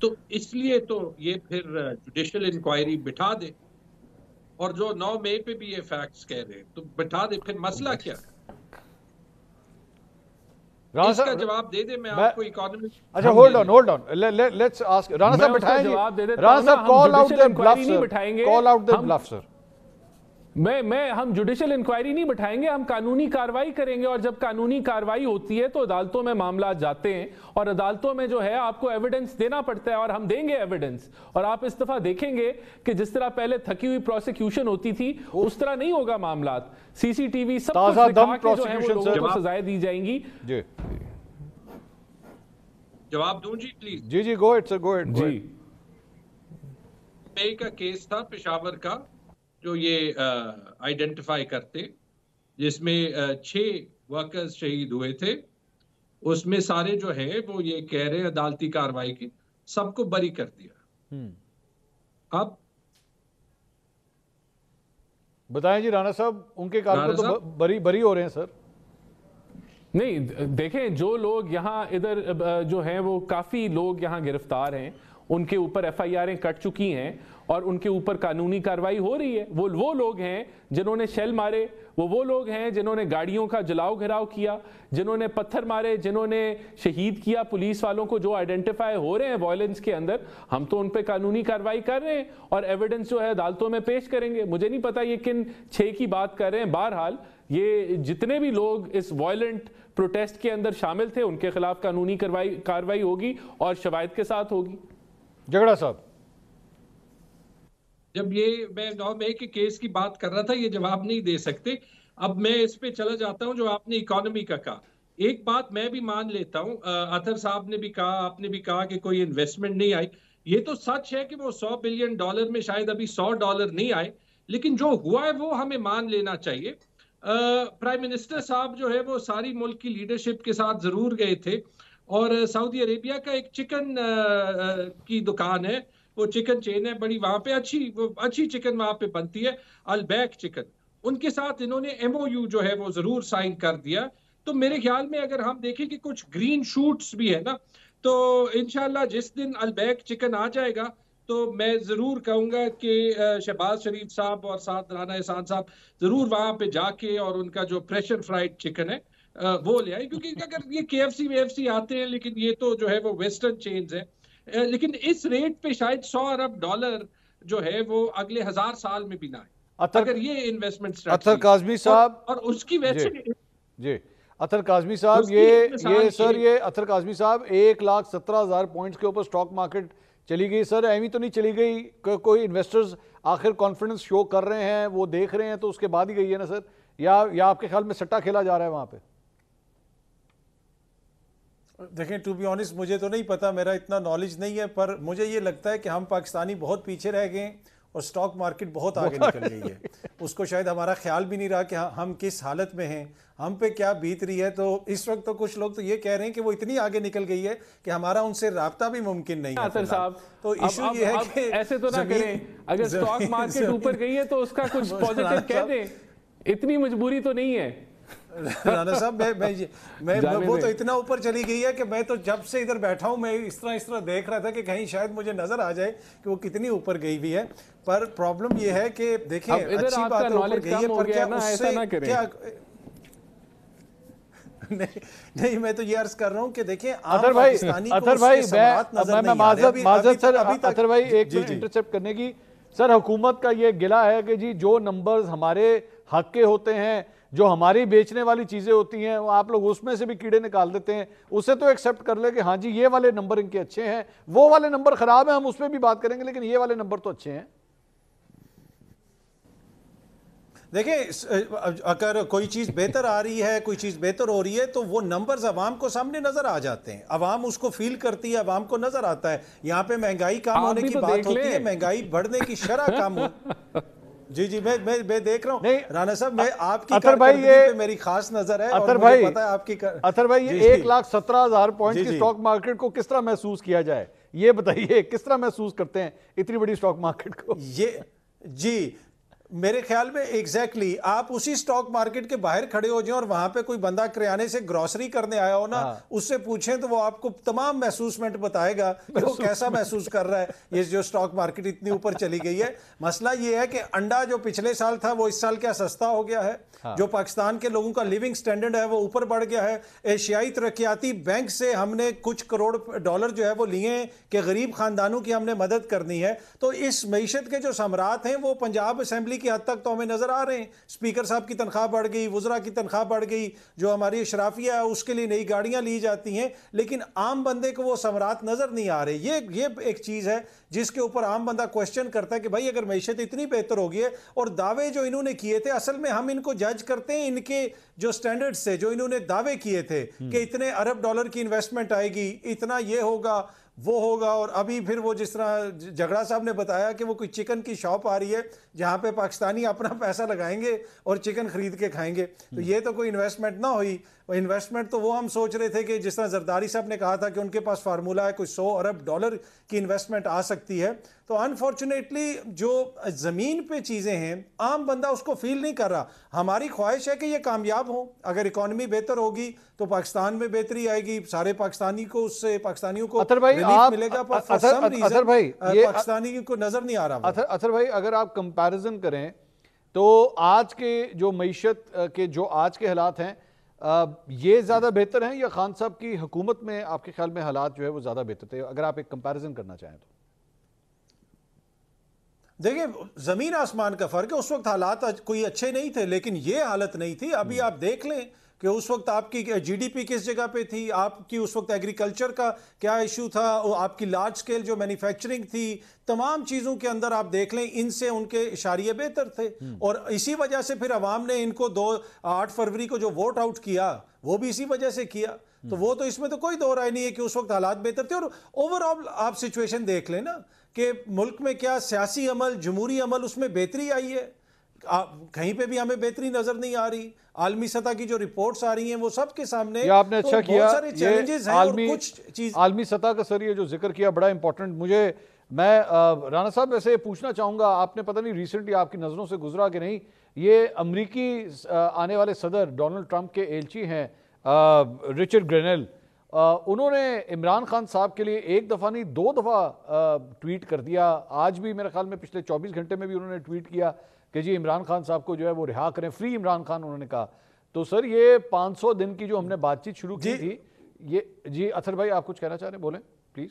तो इसलिए तो ये फिर जुडिशल इंक्वायरी बिठा दे। और जो 9 मई पे भी ये फैक्ट्स कह रहे हैं तो बिठा दे, फिर मसला क्या है? इसका जवाब दे दे, मैं आपको इकोनॉमी। अच्छा, hold on, let's ask Rana साहब, बिठाएंगे राणा साहब, call out the bluff sir, call out the bluff sir. हम जुडिशल इंक्वायरी नहीं बिठाएंगे, हम कानूनी कार्रवाई करेंगे। और जब कानूनी कार्रवाई होती है तो अदालतों में मामला जाते हैं और अदालतों में जो है आपको एविडेंस देना पड़ता है, और हम देंगे एविडेंस। और आप इस दफा देखेंगे कि जिस तरह पहले थकी हुई प्रोसिक्यूशन होती थी उस तरह नहीं होगा मामला। सीसीटीवी सब कुछ दिखा के जो है वो लोगों को सजाएं दी जाएंगी। जी, जवाब दूं जी प्लीज? जी, go it sir, go it जी। मई का केस था पेशावर का, जो ये आइडेंटिफाई करते, जिसमें 6 वर्कर्स शहीद हुए थे। उसमें सारे जो है वो ये कह रहे हैं अदालती कार्रवाई की, सबको बरी कर दिया। अब बताएं जी राणा साहब, उनके कारकुन तो बरी हो रहे हैं सर। नहीं देखें, जो लोग यहाँ इधर जो हैं वो काफ़ी लोग यहाँ गिरफ्तार हैं, उनके ऊपर एफआईआरें कट चुकी हैं और उनके ऊपर कानूनी कार्रवाई हो रही है। वो लोग हैं जिन्होंने शेल मारे, वो लोग हैं जिन्होंने गाड़ियों का जलाओ घिराव किया, जिन्होंने पत्थर मारे, जिन्होंने शहीद किया पुलिस वालों को, जो आइडेंटिफाई हो रहे हैं वायलेंस के अंदर। हम तो उन पे कानूनी कार्रवाई कर रहे हैं और एविडेंस जो है अदालतों में पेश करेंगे। मुझे नहीं पता ये किन 6 की बात कर रहे हैं। बहरहाल ये जितने भी लोग इस वायलेंट प्रोटेस्ट के अंदर शामिल थे उनके खिलाफ कानूनी कार्रवाई होगी और शवाहिद के साथ होगी। झगड़ा साहब, जब ये मैं 9 मई के केस की बात कर रहा था, ये जवाब नहीं दे सकते। अब मैं इस पे चला जाता हूं जो आपने इकोनॉमी का कहा। एक बात मैं भी मान लेता हूं, अतर साहब ने भी कहा, आपने भी कहा कि कोई इन्वेस्टमेंट नहीं आई। ये तो सच है कि वो $100 बिलियन में शायद अभी $100 नहीं आए, लेकिन जो हुआ है वो हमें मान लेना चाहिए। प्राइम मिनिस्टर साहब जो है वो सारी मुल्क की लीडरशिप के साथ जरूर गए थे और सऊदी अरेबिया का एक चिकन की दुकान है, वो चिकन चेन है बड़ी, वहां पे अच्छी चिकन वहां पे बनती है, अलबैक चिकन। उनके साथ इन्होंने MOU जो है वो जरूर साइन कर दिया। तो मेरे ख्याल में अगर हम देखें कि कुछ ग्रीन शूट्स भी है ना, तो इंशाल्लाह जिस दिन अलबैक चिकन आ जाएगा तो मैं जरूर कहूंगा कि शहबाज शरीफ साहब और साथ राना एहसान साहब जरूर वहां पे जाके और उनका जो प्रेशर फ्राइड चिकन है वो ले आए, क्योंकि अगर ये KFC वेएफसी आते हैं, लेकिन ये तो जो है वो वेस्टर्न चेन्स है, लेकिन इस रेट पे शायद $100 अरब जो है वो अगले 1000 साल में भी ना आए, अगर ये इन्वेस्टमेंट अतर काज़मी साहब और उसकी वैसे जी अतर काज़मी साहब ये सर ये अतर काज़मी साहब 1,17,000 पॉइंट्स के ऊपर स्टॉक मार्केट चली गई सर, ऐवी तो नहीं चली गई, कोई इन्वेस्टर्स आखिर कॉन्फिडेंस शो कर रहे हैं, वो देख रहे हैं तो उसके बाद ही गई है ना सर, या आपके ख्याल में सट्टा खेला जा रहा है वहां पे? देखें, टू बी ऑनेस्ट मुझे तो नहीं पता, मेरा इतना नॉलेज नहीं है, पर मुझे ये लगता है कि हम पाकिस्तानी बहुत पीछे रह गए और स्टॉक मार्केट बहुत आगे निकल गई है। उसको शायद हमारा ख्याल भी नहीं रहा कि हम किस हालत में हैं, हम पे क्या बीत रही है। तो इस वक्त तो कुछ लोग तो ये कह रहे हैं कि वो इतनी आगे निकल गई है कि हमारा उनसे राब्ता भी मुमकिन नहीं है साहब। तो इशू ये है कि ऐसे तो ना करें, अगर स्टॉक मार्केट ऊपर गई है तो उसका कुछ पॉजिटिव कह दें, इतनी मजबूरी तो नहीं है राना साहब। मैं वो तो इतना ऊपर चली गई है कि मैं तो जब से इधर बैठा हूं मैं इस तरह देख रहा था कि कहीं शायद मुझे नजर आ जाए कि वो कितनी ऊपर गई हुई है। पर प्रॉब्लम ये है कि देखिए अच्छी बात है ऊपर गई है, पर क्या उससे क्या नहीं मैं तो ये अर्ज कर रहा हूं कि देखिए अतर भाई मैं माजरत सर अतर भाई एक मिनट इंटरसेप्ट करने की। सर हुकूमत का ये गिला है कि जी जो नंबर्स हमारे हक के होते हैं, जो हमारी बेचने वाली चीजें होती हैं, वो आप लोग उसमें से भी कीड़े निकाल देते हैं। उसे तो एक्सेप्ट कर ले कि हाँ जी ये वाले नंबर इनके अच्छे हैं, वो वाले नंबर खराब हैं, हम उसमें भी बात करेंगे, लेकिन ये वाले नंबर तो अच्छे हैं। देखिए अगर कोई चीज़ बेहतर आ रही है, कोई चीज़ बेहतर हो रही है, तो वो नंबर्स अवाम को सामने नजर आ जाते हैं, अवाम उसको फील करती है, अवाम को नजर आता है। यहाँ पे महंगाई कम होने की बात होती है, महंगाई बढ़ने की शरह कम हो। जी मैं देख रहा हूँ राना साहब, मैं आपकी अतर भाई ये मेरी खास नजर है अतर और भाई मुझे पता है आपकी अतर भाई ये 1,17,000 पॉइंट की स्टॉक मार्केट को किस तरह महसूस किया जाए, ये बताइए, किस तरह महसूस करते हैं इतनी बड़ी स्टॉक मार्केट को? ये जी मेरे ख्याल में एग्जैक्टली आप उसी स्टॉक मार्केट के बाहर खड़े हो जाए और वहां पे कोई बंदा किराने से ग्रोसरी करने आया हो ना, उससे पूछें तो वो आपको तमाम महसूसमेंट बताएगा कि वो कैसा महसूस कर रहा है ये जो स्टॉक मार्केट इतनी ऊपर चली गई है। मसला ये है कि अंडा जो पिछले साल था वो इस साल क्या सस्ता हो गया है, जो पाकिस्तान के लोगों का लिविंग स्टैंडर्ड है वो ऊपर बढ़ गया है। एशियाई तरक्याती बैंक से हमने कुछ करोड़ डॉलर जो है वो लिए हैं कि गरीब खानदानों की हमने मदद करनी है। तो इस मईशत के जो सम्राट हैं वो पंजाब असेंबली की हद तक तो हमें नजर आ रहे हैं। स्पीकर साहब की तनख्वाह बढ़ गई, वुज़रा की तनख्वाह बढ़ गई, जो हमारी शराफिया है उसके लिए नई गाड़ियां ली जाती हैं, लेकिन आम बंदे को वो सम्राट नजर नहीं आ रहे। ये एक चीज है जिसके ऊपर आम बंदा क्वेश्चन करता है कि भाई अगर मईशत इतनी बेहतर होगी है और दावे जो इन्होंने किए थे, असल में हम इनको जज करते हैं इनके जो स्टैंडर्ड से, जो इन्होंने दावे किए थे कि इतने अरब डॉलर की इन्वेस्टमेंट आएगी, इतना ये होगा वो होगा, और अभी फिर वो जिस तरह झगड़ा साहब ने बताया कि वो कोई चिकन की शॉप आ रही है जहां पे पाकिस्तानी अपना पैसा लगाएंगे और चिकन खरीद के खाएंगे, तो ये तो कोई इन्वेस्टमेंट ना हुई। इन्वेस्टमेंट तो वो हम सोच रहे थे कि जिस तरह जरदारी साहब ने कहा था कि उनके पास फार्मूला है, कोई 100 अरब डॉलर की इन्वेस्टमेंट आ सकती है। तो अनफॉर्चुनेटली जो ज़मीन पे चीज़ें हैं आम बंदा उसको फील नहीं कर रहा। हमारी ख्वाहिश है कि ये कामयाब हो, अगर इकॉनमी बेहतर होगी तो पाकिस्तान में बेहतरी आएगी, सारे पाकिस्तानी को उससे पाकिस्तानियों को रिलीफ मिलेगा, पर फॉर सम रीजन पाकिस्तानी को नजर नहीं आ रहा। अतर भाई अगर आप कंपैरिजन करें तो आज के जो मईशत के जो आज के हालात हैं ये ज्यादा बेहतर हैं या खान साहब की हुकूमत में आपके ख्याल में हालात जो है वो ज्यादा बेहतर थे, अगर आप एक कंपैरिजन करना चाहें तो? देखिए जमीन आसमान का फर्क है। उस वक्त हालात कोई अच्छे नहीं थे, लेकिन ये हालत नहीं थी। अभी आप देख लें कि उस वक्त आपकी जीडीपी किस जगह पे थी, आपकी उस वक्त एग्रीकल्चर का क्या इशू था, आपकी लार्ज स्केल जो मैन्युफैक्चरिंग थी, तमाम चीज़ों के अंदर आप देख लें इनसे उनके इशारे बेहतर थे। और इसी वजह से फिर अवाम ने इनको 8 फरवरी को जो वोट आउट किया वो भी इसी वजह से किया। तो वो तो इसमें तो कोई दो राय नहीं है कि उस वक्त हालात बेहतर थे। और ओवरऑल आप सिचुएशन देख लें ना कि मुल्क में क्या सियासी अमल, जमहूरी अमल, उसमें बेहतरी आई है। कहीं पे भी हमें बेहतरी नजर नहीं आ रही। आलमी सतह की जो रिपोर्ट्स आ रही हैं वो सबके सामने। ये आपने अच्छा किया, बहुत सारे चैलेंजेस हैं और कुछ चीज आलमी सतह का सर ये जो जिक्र किया बड़ा इंपॉर्टेंट। मैं राना साहब वैसे पूछना चाहूंगा, आपने पता नहीं रिसेंटली आपकी नजरों से गुजरा कि नहीं, ये अमरीकी आने वाले सदर डोनाल्ड ट्रंप के एलची हैं रिचर्ड ग्रेनेल, उन्होंने इमरान खान साहब के लिए एक दफ़ा नहीं 2 दफ़ा ट्वीट कर दिया। आज भी मेरे ख्याल में पिछले 24 घंटे में भी उन्होंने ट्वीट किया कि जी इमरान खान साहब को जो है वो रिहा करें, फ्री इमरान खान उन्होंने कहा। तो सर ये 500 दिन की जो हमने बातचीत शुरू की थी, ये जी अथर भाई आप कुछ कहना चाह रहे हैं, बोलें प्लीज़।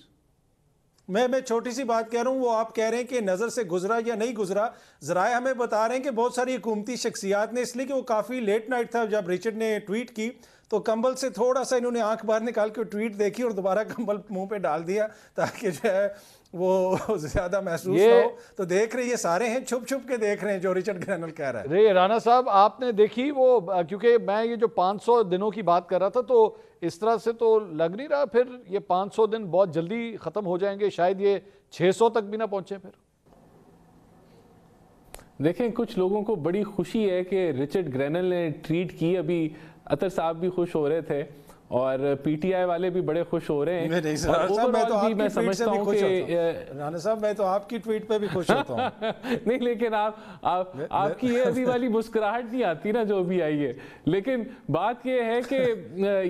मैं छोटी सी बात कह रहा हूँ, वो आप कह रहे हैं कि नज़र से गुजरा या नहीं गुजरा, ज़राए हमें बता रहे हैं कि बहुत सारी हुकूमती शख्सियात ने, इसलिए कि वो काफ़ी लेट नाइट था जब रिचर्ड ने ट्वीट की, तो कंबल से थोड़ा सा इन्होंने आंख बाहर निकाल के ट्वीट देखी और दोबारा कंबल मुंह पे डाल दिया ताकि जो है वो ज़्यादा महसूस ना हो। तो देख रहे ये सारे हैं, छुप छुप के देख रहे हैं जो रिचर्ड ग्रैनल कह रहा है। रे राना साहब आपने देखी वो, क्योंकि मैं ये जो 500 दिनों की बात कर रहा था, तो इस तरह से तो लग नहीं रहा फिर ये 500 दिन बहुत जल्दी ख़त्म हो जाएंगे, शायद ये 600 तक भी ना पहुंचे। फिर देखें, कुछ लोगों को बड़ी खुशी है कि रिचर्ड ग्रैनल ने ट्वीट की, अभी अतर साहब भी खुश हो रहे थे और पीटीआई वाले भी बड़े खुश हो रहे हैं। मैं समझता हूं कि राना साहब मैं तो आपकी ट्वीट पे भी खुश होता हूं। नहीं, लेकिन आपकी ये अभी वाली मुस्कुराहट नहीं आती ना जो अभी आई है। लेकिन बात ये है कि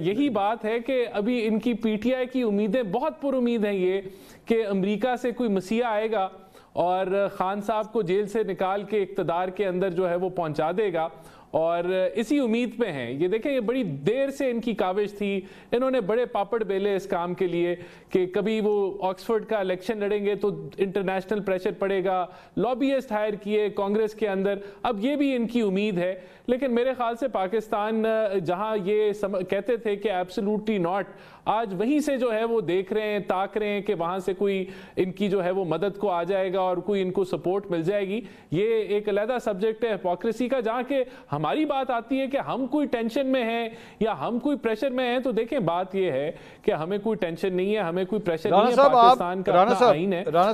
यही बात है कि अभी इनकी पीटीआई की उम्मीदें बहुत पुरुम्मीद हैं ये कि अमेरिका से कोई मसीहा आएगा और खान साहब को जेल से निकाल के इक़्तिदार के अंदर जो है वो पहुंचा देगा, और इसी उम्मीद पे हैं। ये देखें, ये बड़ी देर से इनकी काविश थी, इन्होंने बड़े पापड़ बेले इस काम के लिए कि कभी वो ऑक्सफोर्ड का इलेक्शन लड़ेंगे तो इंटरनेशनल प्रेशर पड़ेगा, लॉबियस्ट हायर किए कांग्रेस के अंदर, अब ये भी इनकी उम्मीद है। लेकिन मेरे ख्याल से पाकिस्तान जहां ये कहते थे कि एब्सोल्युटली नॉट, आज वहीं से जो है वो देख रहे हैं, ताक रहे हैं कि वहां से कोई इनकी जो है वो मदद को आ जाएगा और कोई इनको सपोर्ट मिल जाएगी। ये एक अलग सब्जेक्ट है हिपोक्रेसी का, जहां के हमारी बात आती है कि हम कोई टेंशन में हैं या हम कोई प्रेशर में हैं। तो देखें, बात ये है कि हमें कोई टेंशन नहीं है, हमें कोई प्रेशर नहीं है, पाकिस्तान का अपना आईन है। राना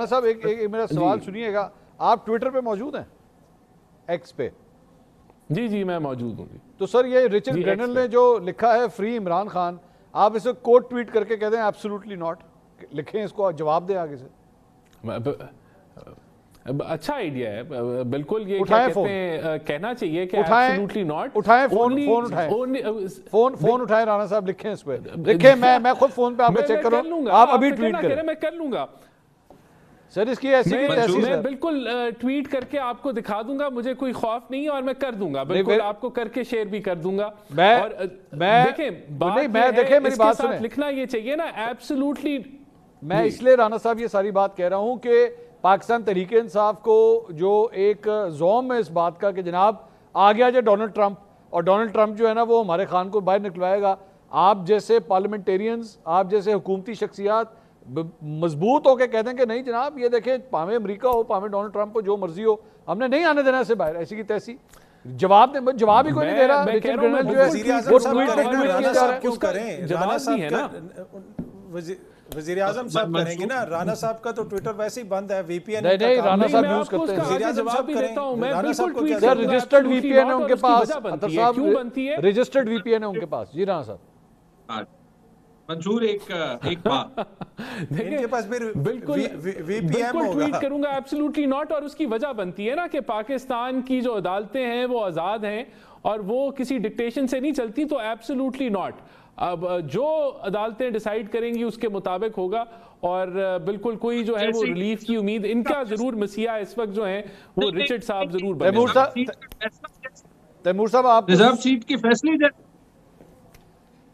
साहब एक मेरा सवाल सुनिएगा, आप ट्विटर पे मौजूद हैं, एक्स पे? जी जी मैं मौजूद हूँ। तो सर ये रिचर्ड ग्रैनल ने जो लिखा है फ्री इमरान खान, आप इसे कोट ट्वीट करके कहते हैं एब्सोल्युटली नॉट, लिखें इसको, जवाब दें आगे से। अच्छा आइडिया है, बिल्कुल ये क्या कहते हैं, कहना चाहिए कि एब्सोल्युटली नॉट। उठाएं फोन उठाएं राणा साहब, लिखें इस पे, लिखें, मैं खुद फोन पे आपको चेक करूंगा, आप अभी ट्वीट करें। मैं कर लूंगा सर, इसकी ऐसी मैं बिल्कुल ट्वीट करके आपको दिखा दूंगा, मुझे कोई खौफ नहीं है और मैं कर दूंगा, बिल्कुल आपको करके शेयर भी कर दूंगा। देखें मेरी बात सुनें, लिखना ये चाहिए ना एब्सोल्युटली। मैं इसलिए राणा साहब ये सारी बात कह रहा हूं कि पाकिस्तान तहरीक इंसाफ को जो एक ज़ोम है इस बात का कि जनाब आ गया जो डोनाल्ड ट्रंप, और डोनाल्ड ट्रंप जो है ना वो हमारे खान को बाहर निकलवाएगा। आप जैसे पार्लियामेंटेरियंस, आप जैसे हुकूमती शख्सियात मजबूत होकर कहते हैं कि नहीं जनाब, ये देखें, पावे अमेरिका हो, पावे डोनाल्ड ट्रंप हो, जो मर्जी हो, हमने नहीं आने देना इसे बाहर, ऐसी की तैसी। जवाब ही कोई नहीं दे रहा। रिचर्ड ग्रैनल जो है वज़ीर आज़म साहब करेंगे ना, राणा साहब का तो ट्विटर वैसे ही बंद है, वीपीएन नहीं राणा साहब यूज करते हैं। वज़ीर आज़म साहब करेंगे, सर रजिस्टर्ड वीपीएन है उनके पास, क्यों बनती है, रजिस्टर्ड वीपीएन है उनके पास। जी राणा साहब मंजूर, एक बात इनके पास फिर बिल्कुल ट्वीट करूंगा एब्सोल्युटली नॉट, और उसकी वजह बनती है ना कि पाकिस्तान की जो अदालतें हैं वो आज़ाद हैं और वो किसी डिक्टेशन से नहीं चलती, तो एब्सोल्युटली नॉट। अब जो अदालतें डिसाइड करेंगी उसके मुताबिक होगा, और बिल्कुल कोई जो है वो रिलीफ की उम्मीद, इनका जरूर मसीहा इस वक्त जो है वो रिचर्ड साहब जरूर बने। तैमूर साहब आप रिजर्व सीट की फैसले,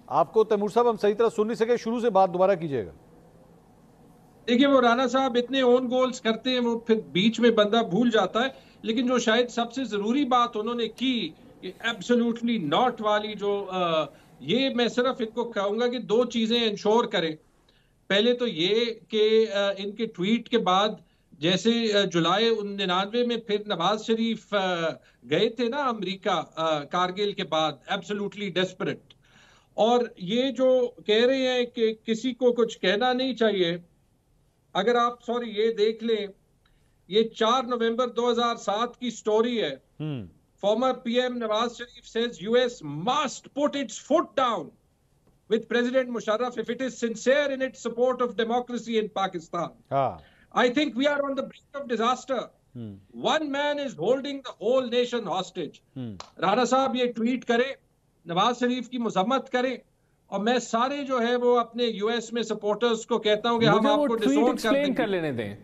आपको तैमूर साहब हम सही तरह सुन नहीं सके, शुरू से बात दोबारा कीजिएगा। देखिए, वो राणा साहब इतने ओन गोल्स करते हैं, वो फिर बीच में बंदा भूल जाता है। लेकिन जो शायद सबसे जरूरी बात उन्होंने की, एब्सोल्युटली नॉट वाली, जो ये मैं सिर्फ इनको कहूंगा कि 2 चीजें इंश्योर करें। पहले तो ये कि इनके ट्वीट के बाद, जैसे जुलाई 99 में फिर नवाज शरीफ गए थे ना अमेरिका कारगिल के बाद, एब्सोल्युटली डेस्परेट, और ये जो कह रहे हैं कि किसी को कुछ कहना नहीं चाहिए, अगर आप ये देख लें, ये 4 नवंबर 2007 की स्टोरी है। Former PM Nawaz Sharif says US must put its foot down with President Musharraf if it is sincere in its support of democracy in Pakistan. I think we are on the brink of disaster. One man is holding the whole nation hostage. Rana साहब ये tweet करें, नवाज शरीफ की मजम्मत करें, और मैं सारे जो है वो अपने यूएस में सपोर्टर्स को कहता हूं कि हम आपको डिसोन कर लेने दें।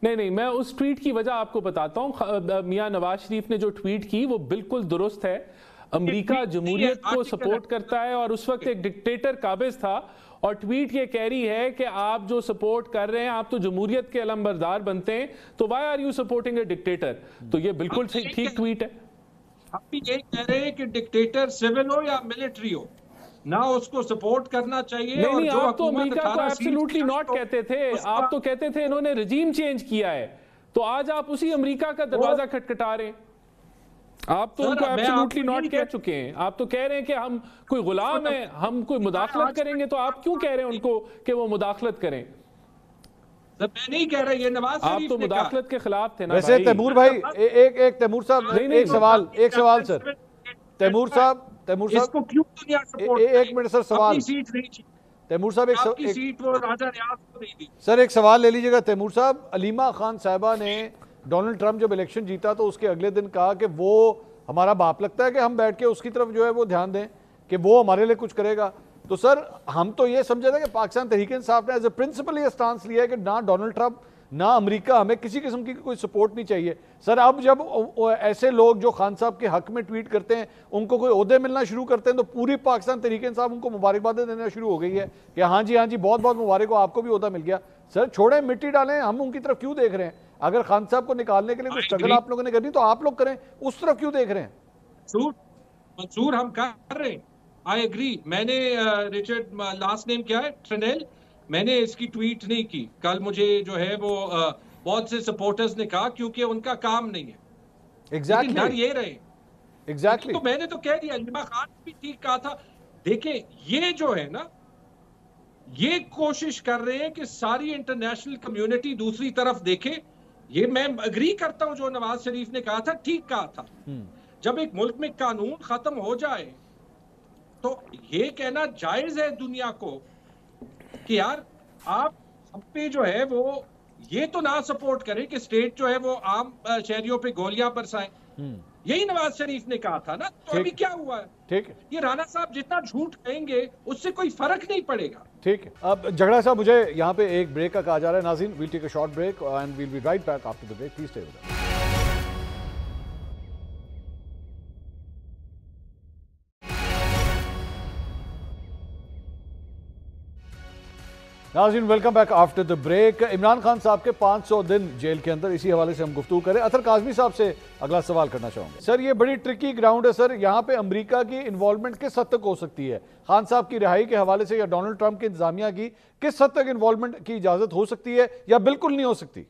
नहीं, मैं उस ट्वीट की वजह आपको बताता हूं। मियां नवाज शरीफ ने जो ट्वीट की वो बिल्कुल दुरुस्त है। अमेरिका जमहूरियत को सपोर्ट करता है और उस वक्त एक डिक्टेटर काबिज था, और ट्वीट ये कह रही है कि आप जो सपोर्ट कर रहे हैं, आप तो जमहूरियत के अलंबरदार बनते हैं, तो why are you supporting a dictator? तो ये बिल्कुल ठीक ट्वीट है। हम भी यही कह रहे हैं कि डिक्टेटर सिविल हो या मिलिट्री हो ना, उसको सपोर्ट करना चाहिए। नहीं, आप तो अमेरिका को एब्सोल्युटली नॉट कहते थे, आप तो कहते थे इन्होंने रिजीम चेंज किया है, तो आज आप उसी अमेरिका का दरवाजा खटखटा रहे हैं। आप तो उनको एब्सोल्युटली नॉट कह चुके हैं। आप तो कह रहे हैं कि हम कोई गुलाम है, हम कोई मुदाखलत करेंगे, तो आप क्यों कह रहे हैं उनको कि वो मुदाखलत करें? मैं नहीं कह रहा, ये नवाज शरीफ आप तो मुदाखलत के खिलाफ थे ना। वैसे तैमूर भाई एक तैमूर साहब एक सवाल सर, तैमूर साहब इसको क्यों दुनिया सपोर्ट? एक मिनट सर, सवाल सीट नहीं, तैमूर साहब आपकी सीट वो राजा रियाज को नहीं दी। सर एक सवाल ले लीजिएगा तैमूर साहब। अलीमा खान साहिबा ने डोनाल्ड ट्रंप जब इलेक्शन जीता तो उसके अगले दिन कहा कि वो हमारा बाप लगता है कि हम बैठ के उसकी तरफ जो है वो ध्यान दें कि वो हमारे लिए कुछ करेगा। तो सर हम तो ये समझे थे कि पाकिस्तान तहरीक इंसाफ ने एज ए प्रिंसिपल ये स्टांस लिया है कि ना डोनाल्ड ट्रंप ना अमेरिका, हमें किसी किस्म की कोई सपोर्ट नहीं चाहिए। सर अब जब ऐसे लोग जो खान साहब के हक में ट्वीट करते हैं उनको कोई ओहदे मिलना शुरू करते हैं तो पूरी पाकिस्तान तहरीक इंसाफ उनको मुबारकबादें देना शुरू हो गई है कि हाँ जी बहुत बहुत मुबारक हो, आपको भी ओहदा मिल गया। सर छोड़ें, मिट्टी डालें, हम उनकी तरफ क्यों देख रहे हैं? अगर खान साहब को निकालने के लिए कोई स्ट्रगल आप लोगों ने करनी तो आप लोग करें, उस तरफ क्यों देख रहे हैं? मंसूर हम कर रहे हैं, आई एग्री। मैंने रिचर्ड लास्ट नेम क्या है, ट्रेनेल, मैंने इसकी ट्वीट नहीं की। कल मुझे जो है वो बहुत से सपोर्टर्स ने कहा क्योंकि उनका काम नहीं है। एग्जैक्टली डर ये रहे। एग्जैक्टली तो मैंने तो कह दिया, अलीमा खान भी ठीक कहा था। देखें ये जो है ना, ये कोशिश कर रहे हैं कि सारी इंटरनेशनल कम्युनिटी दूसरी तरफ देखे। ये मैं अग्री करता हूं, जो नवाज शरीफ ने कहा था ठीक कहा था। जब एक मुल्क में कानून खत्म हो जाए तो ये कहना जायज है दुनिया को कि यार आप सब पे जो है वो ये तो ना सपोर्ट करें कि स्टेट जो है वो आम शहरियों पे गोलियां बरसाए। यही नवाज शरीफ ने कहा था ना। तो अभी क्या हुआ है? ठीक है, ये राणा साहब जितना झूठ कहेंगे उससे कोई फर्क नहीं पड़ेगा। ठीक है। अब झगड़ा साहब मुझे यहाँ पे एक ब्रेक का कहा जा रहा है। नाज़रीन, we'll take a short break and we'll be right back after the break. Please stay with us. नाज़रीन, welcome back after the break. Imran Khan साहब के 500 दिन जेल के अंदर, इसी हवाले से हम गुफ्तगू करें। अतर काज़मी साहब से अगला सवाल करना चाहूंगा। सर ये बड़ी ट्रिकी ग्राउंड है सर, यहाँ पे अमेरिका की इन्वॉल्वमेंट किस हद तक हो सकती है? खान साहब की रिहाई के हवाले से या डोनाल्ड ट्रंप की इंतजामिया की किस हद तक इन्वॉल्वमेंट की इजाजत हो सकती है या बिल्कुल नहीं हो सकती?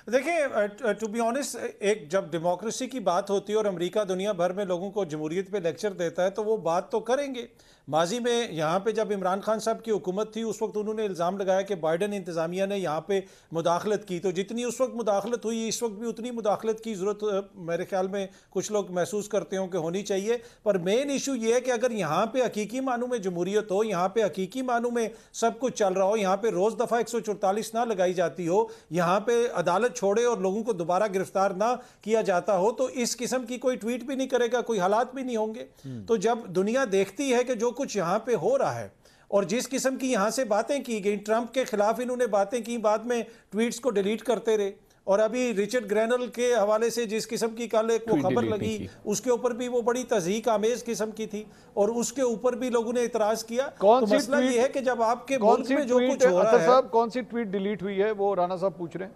देखिए, टू बी ऑनेस्ट, एक जब डेमोक्रेसी की बात होती है और अमेरिका दुनिया भर में लोगों को जमहूरियत पे लेक्चर देता है तो वो बात तो करेंगे। माजी में यहाँ पे जब इमरान खान साहब की हुकूमत थी उस वक्त उन्होंने इल्ज़ाम लगाया कि बाइडन इंतज़ामिया ने यहाँ पे मुदाखलत की, तो जितनी उस वक्त मुदाखलत हुई इस वक्त भी उतनी मुदाखलत की ज़रूरत मेरे ख्याल में कुछ लोग महसूस करते हों कि होनी चाहिए। पर मेन इशू ये है कि अगर यहाँ पे हकीकी मानों में जमहूरियत हो, यहाँ पे हकीकी मानों में सब कुछ चल रहा हो, यहाँ पे रोज़ दफ़ा 144 ना लगाई जाती हो, यहाँ पे अदालत छोड़े और लोगों को दोबारा गिरफ्तार ना किया जाता हो, तो इस किस्म की कोई ट्वीट भी नहीं करेगा, कोई हालात भी नहीं होंगे। तो जब दुनिया देखती है कि जो कुछ यहाँ पे हो रहा है और जिस किस्म की यहाँ से बातें की गई, ट्रंप के खिलाफ इन्होंने बातें की, बाद में ट्वीट्स को डिलीट करते रहे, और अभी रिचर्ड ग्रैनल के हवाले से जिस किस्म की कल एक वो खबर लगी उसके ऊपर भी वो बड़ी तज़हीक आमेज किस्म की थी और उसके ऊपर भी लोगों ने इतराज किया। तो मसला ये है कि जब आपके मुल्क में जो कुछ हो रहा है, कौन सी ट्वीट डिलीट हुई है वो राणा साहब पूछ रहे हैं?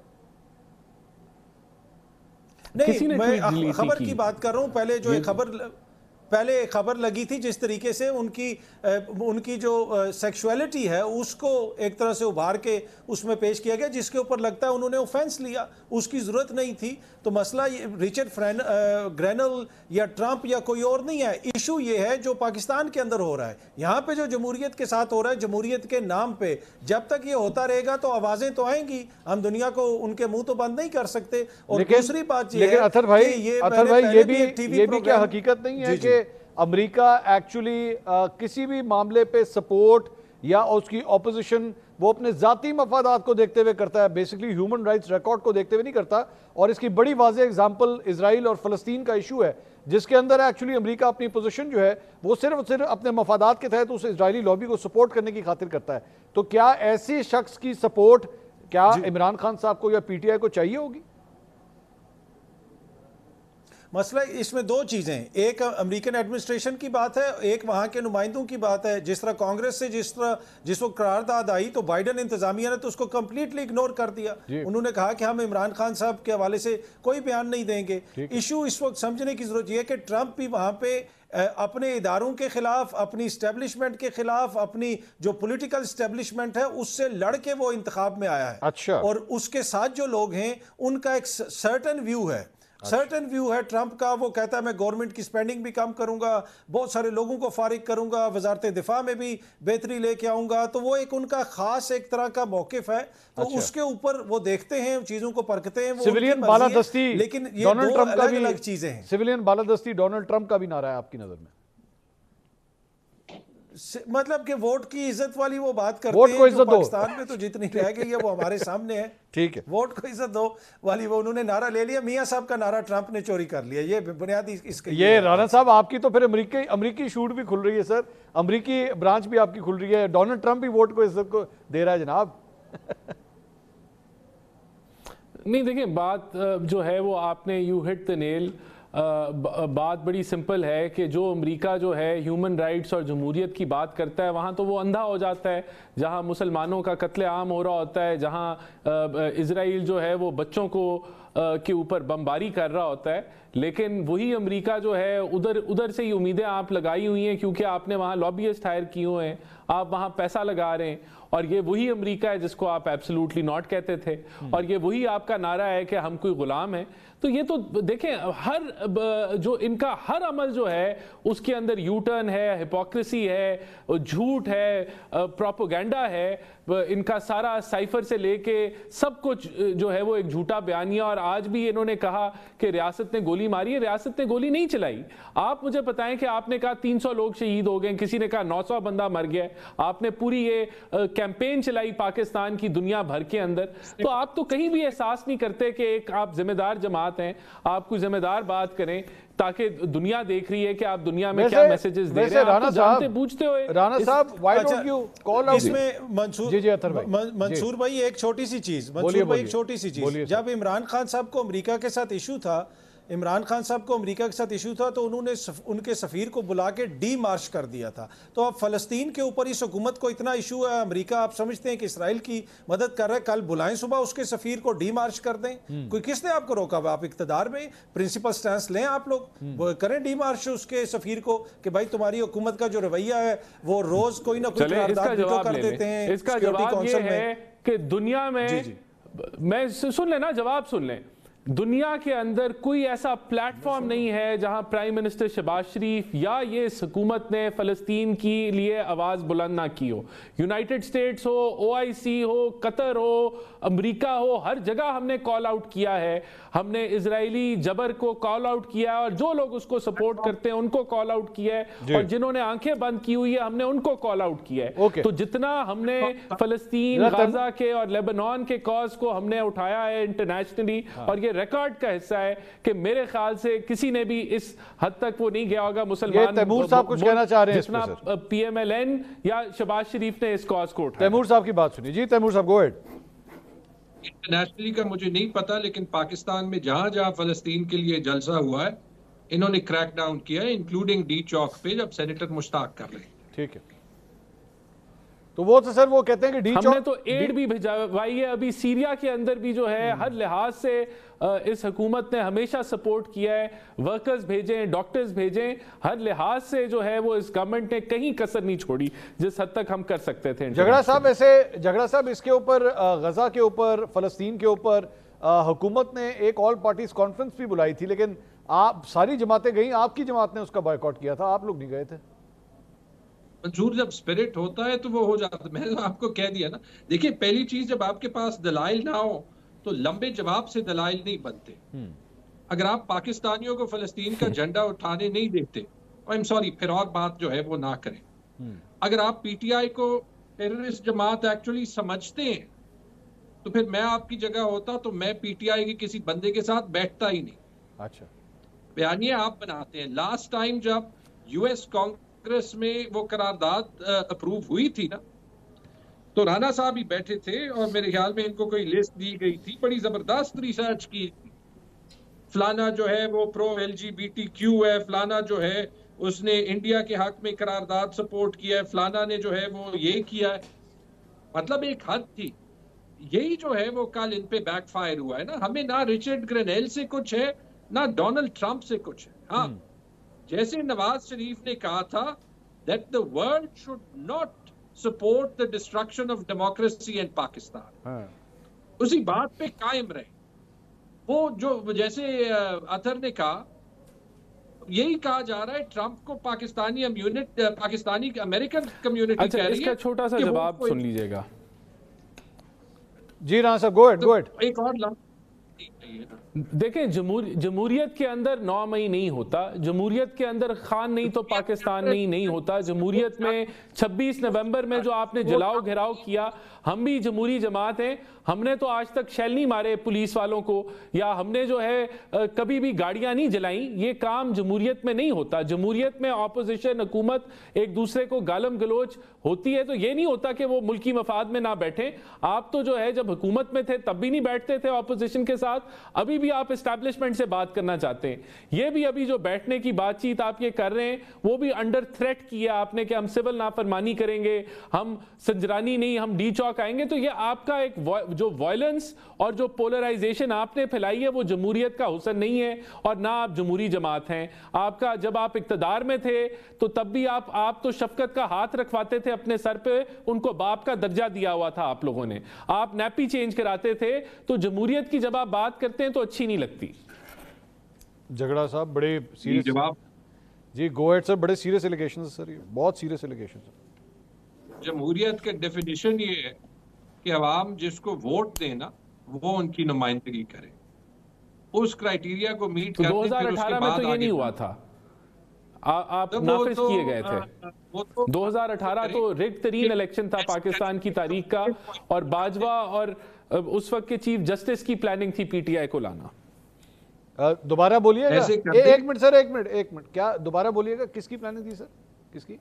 नहीं, मैं खबर की बात कर रहा हूं। पहले जो एक खबर लगी थी जिस तरीके से उनकी जो सेक्सुअलिटी है उसको एक तरह से उभार के उसमें पेश किया गया, जिसके ऊपर लगता है उन्होंने ऑफेंस लिया, उसकी ज़रूरत नहीं थी। तो मसला रिचर्ड ग्रैनल या ट्रंप या कोई और नहीं है, इशू ये है जो पाकिस्तान के अंदर हो रहा है। यहाँ पे जो जमहूरियत के साथ हो रहा है, जमहूरियत के नाम पे जब तक ये होता रहेगा तो आवाज़ें तो आएंगी, हम दुनिया को उनके मुंह तो बंद नहीं कर सकते। और दूसरी बात ये है अतर भाई ये भी क्या हकीकत नहीं है कि अमेरिका एक्चुअली किसी भी मामले पे सपोर्ट या उसकी ऑपोजिशन वो अपने जाती मफादात को देखते हुए करता है, बेसिकली ह्यूमन राइट्स रिकॉर्ड को देखते हुए नहीं करता। और इसकी बड़ी वाज़ेह एग्जांपल इजराइल और फ़लस्तीन का इशू है। जिसके अंदर एक्चुअली अमेरिका अपनी पोजीशन जो है वो सिर्फ अपने मफादात के तहत उस इजरायली लॉबी को सपोर्ट करने की खातिर करता है। तो क्या ऐसे शख्स की सपोर्ट क्या इमरान खान साहब को या पीटीआई को चाहिए होगी? मसला इसमें दो चीज़ें हैं, एक अमेरिकन एडमिनिस्ट्रेशन की बात है, एक वहाँ के नुमाइंदों की बात है। जिस तरह कांग्रेस से जिस वक्त करारदाद आई तो बाइडन इंतजामिया ने तो उसको कंप्लीटली इग्नोर कर दिया। उन्होंने कहा कि हम इमरान खान साहब के हवाले से कोई बयान नहीं देंगे। इशू इस वक्त समझने की जरूरत यह है कि ट्रंप भी वहाँ पे अपने इदारों के खिलाफ, अपनी इस्टेब्लिशमेंट के खिलाफ, अपनी जो पॉलिटिकल इस्टेब्लिशमेंट है उससे लड़ के वो इंतखाब में आया है। अच्छा। और उसके साथ जो लोग हैं उनका एक सर्टन व्यू है, सर्टन व्यू है ट्रंप का। वो कहता है मैं गवर्नमेंट की स्पेंडिंग भी कम करूंगा, बहुत सारे लोगों को फारिग करूंगा, वजारत दिफा में भी बेहतरी लेके आऊंगा। तो वो एक उनका खास एक तरह का मौकिफ है। तो उसके ऊपर वो देखते हैं, चीजों को परखते हैं। सिविलियन बालादस्ती, लेकिन ये डोनाल्ड ट्रंप का भी अलग चीजें हैं। सिविलियन बालादस्ती डोनाल्ड ट्रंप का भी नारा है आपकी नजर में? मतलब कि वोट की इज्जत वाली वो बात करते वोट हैं को इज्जत दो। पाकिस्तान में तो जितनी रह गई है वो हमारे सामने है। ठीक है, वोट को इज्जत दो वाली वो उन्होंने नारा ले लिया। मियां साहब का नारा ट्रंप ने चोरी कर लिया। ये बुनियादी इसके ये राणा साहब आपकी तो फिर अमेरिकी शूट भी खुल रही है सर, अमेरिकी ब्रांच भी आपकी खुल रही है। डोनाल्ड ट्रंप भी वोट को इज्जत को दे रहा है जनाब। नहीं देखिए, बात जो है वो आपने यू हिट द नेल। बात बड़ी सिंपल है कि जो अमेरिका जो है ह्यूमन राइट्स और जमहूरियत की बात करता है वहाँ तो वो अंधा हो जाता है। जहाँ मुसलमानों का कत्ले आम हो रहा होता है, जहाँ इजराइल जो है वो बच्चों को के ऊपर बमबारी कर रहा होता है, लेकिन वही अमेरिका जो है उधर से ही उम्मीदें आप लगाई हुई हैं क्योंकि आपने वहाँ लॉबियस्ट हायर किए हुए हैं, आप वहाँ पैसा लगा रहे हैं। और ये वही अमेरिका है जिसको आप एब्सोल्युटली नॉट कहते थे, और ये वही आपका नारा है कि हम कोई गुलाम है। तो ये तो देखें, हर जो इनका हर अमल जो है उसके अंदर यू टर्न है, हिपोक्रेसी है, झूठ है, प्रोपेगेंडा है। इनका सारा साइफर से लेके सब कुछ जो है वो एक झूठा बयानिया। और आज भी इन्होंने कहा कि रियासत ने गोली मारी है, रियासत ने गोली नहीं चलाई। आप मुझे बताएं कि आपने कहा 300 लोग शहीद हो गए, किसी ने कहा 900 बंदा मर गया। आपने पूरी ये कैंपेन चलाई पाकिस्तान की दुनिया भर के अंदर। तो आप तो कहीं भी एहसास नहीं करते कि एक आप जिम्मेदार जमात हैं, आप कोई जिम्मेदार बात करें ताकि दुनिया देख रही है कि आप दुनिया में क्या मैसेजेस दे रहे हैं। राणा जानते पूछते हुए राणा साहब why don't you call out इसमें मंसूर भाई एक छोटी सी चीज, मंसूर भाई एक छोटी सी चीज, जब इमरान खान साहब को अमेरिका के साथ इशू था, इमरान खान साहब को अमेरिका के साथ इशू था तो उन्होंने उनके सफीर को बुला के डी मार्च कर दिया था। तो अब फलस्तीन के ऊपर इस हुकूमत को इतना इशू है, अमेरिका आप समझते हैं कि इसराइल की मदद कर रहा है, कल बुलाएं सुबह उसके सफीर को डी मार्च कर दें। कोई किसने आपको रोका? आप इक्तदार में प्रिंसिपल स्टैंस लें, आप लोग वो करें डी मार्च उसके सफीर को कि भाई तुम्हारी हुकूमत का जो रवैया है वो रोज कोई ना कोई करारदाद कर देते हैं। इसका जवाब ये है कि दुनिया में, मैं सुन लेना, जवाब सुन लें, दुनिया के अंदर कोई ऐसा प्लेटफॉर्म नहीं है जहां प्राइम मिनिस्टर शहबाज शरीफ या ये हुकूमत ने फ़लस्तीन के लिए आवाज़ बुलंद ना की हो। यूनाइटेड स्टेट्स हो, OIC हो, कतर हो, अमेरिका हो, हर जगह हमने कॉल आउट किया है। हमने इजरायली जबर को कॉल आउट किया है और जो लोग उसको सपोर्ट करते हैं उनको कॉल आउट किया है, और जिन्होंने आंखें बंद की हुई है हमने उनको कॉल आउट किया है। तो जितना हमने फ़लस्तीन, गाजा के और लेबनान के कॉज को हमने उठाया है इंटरनेशनली, और ये रिकॉर्ड का हिस्सा है कि मेरे ख्याल से किसी ने भी इस हद तक वो नहीं गया होगा मुसलमान। तैमूर साहब कुछ कहना चाह रहे हैं जितना PMLN या शहबाज शरीफ ने इस कॉज को उठाया। तैमूर साहब की बात सुनिए। जी तैमूर साहब, गो अहेड। इंटरनेशनली का मुझे नहीं पता, लेकिन पाकिस्तान में जहां जहां फलस्तीन के लिए जलसा हुआ है इन्होंने क्रैक डाउन किया है, इंक्लूडिंग डी चौक पे जब सेनेटर मुश्ताक कर रहे हैं। ठीक है, तो वो तो सर वो कहते हैं कि डी हमने तो एड भी भिजवाई है। अभी सीरिया के अंदर भी जो है हर लिहाज से इस हुकूमत ने हमेशा सपोर्ट किया है, वर्कर्स भेजें, डॉक्टर्स भेजें, हर लिहाज से जो है वो इस गवर्नमेंट ने कहीं कसर नहीं छोड़ी जिस हद तक हम कर सकते थे। झगड़ा साहब, ऐसे झगड़ा साहब इसके ऊपर, गजा के ऊपर, फलस्तीन के ऊपर हुकूमत ने एक ऑल पार्टीज कॉन्फ्रेंस भी बुलाई थी, लेकिन आप सारी जमातें गई, आपकी जमात ने उसका बॉयकॉट किया था, आप लोग नहीं गए थे। मंजूर, जब स्पिरिट होता है तो वो हो जाता है। मैंने आपको कह दिया ना, देखिए पहली चीज, जब आपके पास दलाइल ना हो तो लंबे जवाब से दलाइल नहीं बनते। अगर आप पाकिस्तानियों को फलस्तीन का झंडा उठाने नहीं देते, आई एम सॉरी, फिर और बात जो है वो ना करें। अगर आप PTI को टेररिस्ट जमात एक्चुअली समझते हैं तो फिर मैं आपकी जगह होता तो मैं PTI के किसी बंदे के साथ बैठता ही नहीं। अच्छा, बयानिया आप बनाते हैं। लास्ट टाइम जब यूएस कांग्रेस में वो करारदाद अप्रूव हुई थी ना, तो राणा साहब ही बैठे थे और मेरे ख्याल में इनको कोई लिस्ट दी गई थी, बड़ी जबरदस्त रिसर्च की थी। फलाना जो है वो प्रो LGBTQ है, फलाना जो है उसने इंडिया के हक में करारदाद सपोर्ट किया है, फलाना ने जो है वो ये किया है। मतलब एक हद थी। यही जो है वो कल इन पे बैकफायर हुआ है ना। हमें ना रिचर्ड ग्रेनेल से कुछ है, ना डोनाल्ड ट्रंप से कुछ है। हाँ, जैसे नवाज शरीफ ने कहा था that the world should not support the destruction of democracy in Pakistan, उसी बात पे कायम रहे। वो जो जैसे अतर ने कहा, यही कहा जा रहा है ट्रंप को पाकिस्तानी अमेरिकन कम्युनिटी कह रही है। इसका छोटा सा जवाब सुन लीजिएगा। जी राणा साहब, गो अहेड। एक और देखें, जमहूरियत के अंदर 9 मई नहीं होता, जमहूरियत के अंदर खान नहीं तो पाकिस्तान नहीं होता। जमहूरियत में 26 नवंबर में जो आपने जलाओ घेराव किया, हम भी जमहूरी जमात हैं, हमने तो आज तक शेल नहीं मारे पुलिस वालों को, या हमने जो है कभी भी गाड़ियां नहीं जलाई। ये काम जमहूरियत में नहीं होता। जमहूरियत में ऑपोजिशन हुकूमत एक दूसरे को गालम गलोच होती है, तो ये नहीं होता कि वो मुल्की मफाद में ना बैठे। आप तो जो है जब हुकूमत में थे तब भी नहीं बैठते थे ऑपोजिशन के साथ, अभी भी आप एस्टैब्लिशमेंट से बात करना चाहते हैं। ये भी अभी जो बैठने की बातचीत आप ये कर रहे हैं, वो भी अंडर थ्रेट किया आपने कि हम सिविल नाफरमानी करेंगे, हम संजरानी नहीं, हम डी चौक आएंगे। तो ये आपका एक जो वायलेंस और जो पोलराइजेशन आपने फैलाई है, वो जमहूरियत का हुस्न नहीं है, और ना आप जमहूरी जमात हैं। आपका जब आप इक्तदार में थे तो तब भी आप तो शफकत का हाथ रखवाते थे अपने सर पे, उनको बाप का दर्जा दिया हुआ था आप लोगों ने, आप नैपी चेंज कराते थे। तो जमहूरियत की जब आप बात करते हैं तो अच्छी नहीं लगती। झगड़ा साहब बड़े सीरियस जवाब। जी गो अहेड सर, बड़े सीरियस एलिगेशंस सर, ये बहुत सीरियस एलिगेशंस। जमहूरियत का डेफिनेशन ये है कि अवाम जिसको वोट दे ना, वो उनकी नुमाइंदगी करे, उस क्राइटेरिया को मीट करते। 2018 में तो ये नहीं हुआ था, आप नाफिज किए गए थे। 2018 तो रिग तरीन इलेक्शन था पाकिस्तान की तारीख का, और बाजवा और उस वक्त के चीफ जस्टिस की प्लानिंग थी पीटीआई को लाना। दोबारा बोलिएगा, एक मिनट सर, एक मिनट, क्या दोबारा बोलिएगा, किसकी प्लानिंग थी सर, किसकी?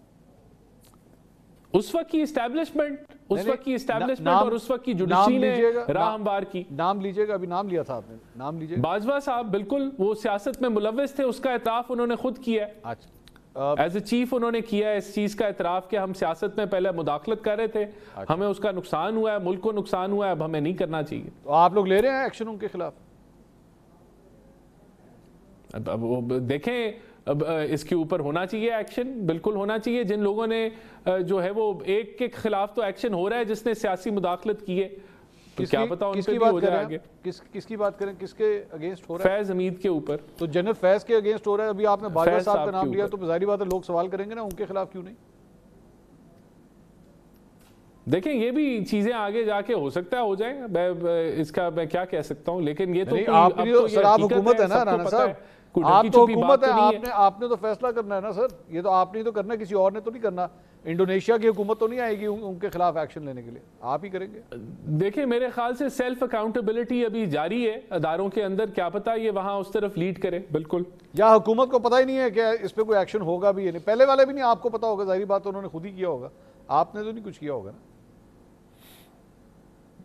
उस वक्त की एस्टैब्लिशमेंट, उस वक्त की एस्टैब्लिशमेंट और उस वक्त की जुडिशरी ने राह हमवार की। नाम लीजिएगा, अभी नाम लिया था आपने, नाम लीजिएगा। बाजवा साहब बिल्कुल वो सियासत में मुलव्विस थे, उसका एतराफ उन्होंने खुद किया है। अच्छा, एज ए चीफ उन्होंने किया है इस चीज का एतराफ कि हम सियासत में पहले मुदाखलत कर रहे थे। अच्छा। हमें उसका नुकसान हुआ है, मुल्क को नुकसान हुआ है, अब हमें नहीं करना चाहिए। तो आप लोग ले रहे हैं एक्शन उनके खिलाफ? अब देखें, अब इसके ऊपर होना चाहिए एक्शन, बिल्कुल होना चाहिए। जिन लोगों ने जो है वो एक के खिलाफ तो एक्शन हो रहा है जिसने सियासी मुदाखलत की है, तो क्या पता उनके भी हो जाए आगे। किसकी बात करें, किसके अगेंस्ट हो रहा है? फैज हमीद के ऊपर। तो जनरल फैज के अगेंस्ट हो रहा है। अभी आपने बाजवा साहब का नाम लिया, तो जाहिर बात है लोग सवाल करेंगे ना, उनके खिलाफ क्यों नहीं? देखें, ये भी चीजें आगे जाके हो सकता है हो जाए, इसका मैं क्या कह सकता हूँ, लेकिन ये तो आप हुकूमत है ना राणा साहब, आप तो हुकूमत है, आपने तो फैसला करना है ना सर। ये तो आपने तो करना, किसी और ने तो नहीं करना। इंडोनेशिया की हुकूमत तो नहीं आएगी उनके खिलाफ एक्शन लेने के लिए, आप ही करेंगे। देखिए, मेरे ख्याल से सेल्फ अकाउंटेबिलिटी अभी जारी है अदारों के अंदर, क्या पता ये वहां उस तरफ लीड करे। बिल्कुल, या हुकूमत को पता ही नहीं है कि इस पर कोई एक्शन होगा भी या नहीं। पहले वाले भी नहीं, आपको पता होगा, जाहिर बात उन्होंने खुद ही किया होगा, आपने तो नहीं कुछ किया होगा ना।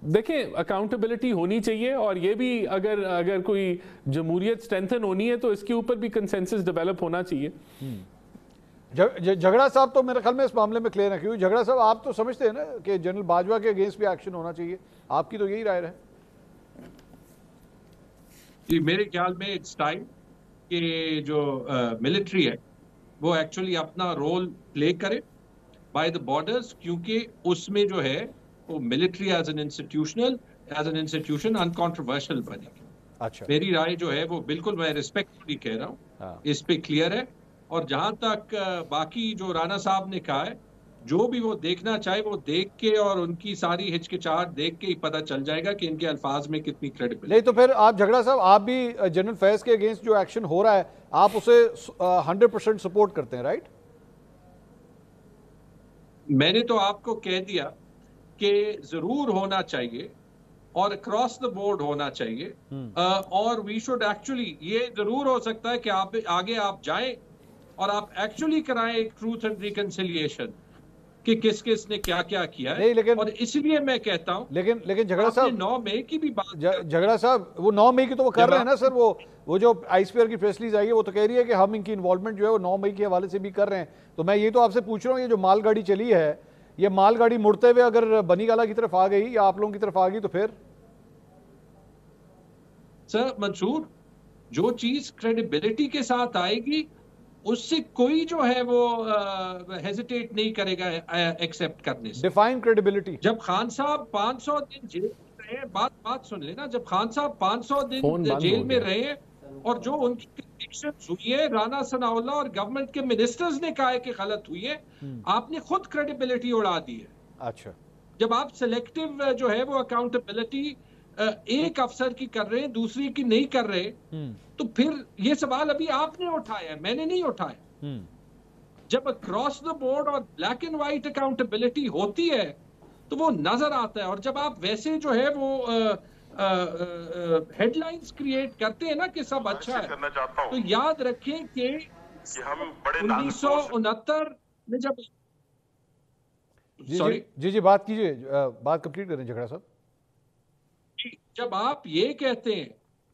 देखें, अकाउंटेबिलिटी होनी चाहिए, और ये भी अगर कोई जमहूरियत स्ट्रेंथन होनी है तो इसके ऊपर भी कंसेंसस डेवलप होना चाहिए। झगड़ा साहब तो मेरे ख्याल में इस मामले में क्लियर है, क्योंकि झगड़ा साहब आप तो समझते हैं ना कि जनरल बाजवा के अगेंस्ट भी एक्शन होना चाहिए, आपकी तो यही राय है? जी, मेरे ख्याल में इट्स टाइम कि जो मिलिट्री है वो एक्चुअली अपना रोल प्ले करे बाय द बॉर्डर्स, क्योंकि उसमें जो है वो मिलिट्री एज एन इंस्टीट्यूशन अनकॉन्ट्रोवर्शियल बनेगी। अच्छा, मेरी राय जो है वो बिल्कुल, मैं रिस्पेक्टफुली कह रहा हूँ, इस पे क्लियर है। और जहां तक बाकी जो राणा साहब ने कहा है, जो भी वो देखना चाहे वो देख के, और उनकी सारी हिचकिचाहट देख के ही पता चल जाएगा कि इनके अल्फाज में कितनी क्रेडिबिलिटी। नहीं तो फिर आप झगड़ा साहब, आप भी जनरल फैज के अगेंस्ट जो एक्शन हो रहा है, आप उसे 100% सपोर्ट करते हैं, राइट? मैंने तो आपको कह दिया कि जरूर होना चाहिए, और क्रॉस द बोर्ड होना चाहिए। और वी शुड एक्चुअली, ये जरूर हो सकता है कि आप आगे आप जाएं और आप एक्चुअली कराएं एक ट्रूथ एंड रिकंसिलिएशन कि किस किस ने क्या क्या किया है। नहीं, लेकिन और इसलिए मैं कहता हूं, लेकिन झगड़ा साहब 9 मई की भी बात, झगड़ा साहब वो 9 मई की तो वो कर रहे हैं ना सर, वो जो आईसीपीआर की प्रेस रिलीज आई है वो तो कह रही है कि हम इनकी इन्वॉल्वमेंट जो है वो 9 मई के हवाले से भी कर रहे हैं। तो मैं ये तो आपसे पूछ रहा हूँ, ये जो मालगाड़ी चली है, ये मालगाड़ी मुड़ते हुए अगर बनीगाला की तरफ आ गई या आप लोगों की तरफ आ गई तो फिर? सर मंसूर, जो चीज क्रेडिबिलिटी के साथ आएगी उससे कोई जो है वो हेजिटेट नहीं करेगा एक्सेप्ट करने से। Define credibility. जब खान साहब 500 दिन जेल में रहे, बात सुन लेना, जब खान साहब 500 दिन जेल में रहे और जो उनकी कन्विक्शंस हुई है, राना सनाउल्ला और गवर्नमेंट के मिनिस्टर्स ने कहा है कि गलत हुई है, आपने खुद क्रेडिबिलिटी उड़ा दी है। अच्छा, जब आप सिलेक्टिव जो है वो अकाउंटेबिलिटी एक अफसर की कर रहे हैं, दूसरी की नहीं कर रहे, तो फिर ये सवाल अभी आपने उठाया है, मैंने नहीं उठाया। जब अक्रॉस द बोर्ड और ब्लैक एंड व्हाइट अकाउंटेबिलिटी होती है तो वो नजर आता है। और जब आप वैसे जो है वो हेडलाइंस क्रिएट करते हैं ना कि सब अच्छा है, तो याद रखें कि 1969 में जब जी बात कीजिए, बात कंप्लीट करें झगड़ा साहब। जब आप ये कहते हैं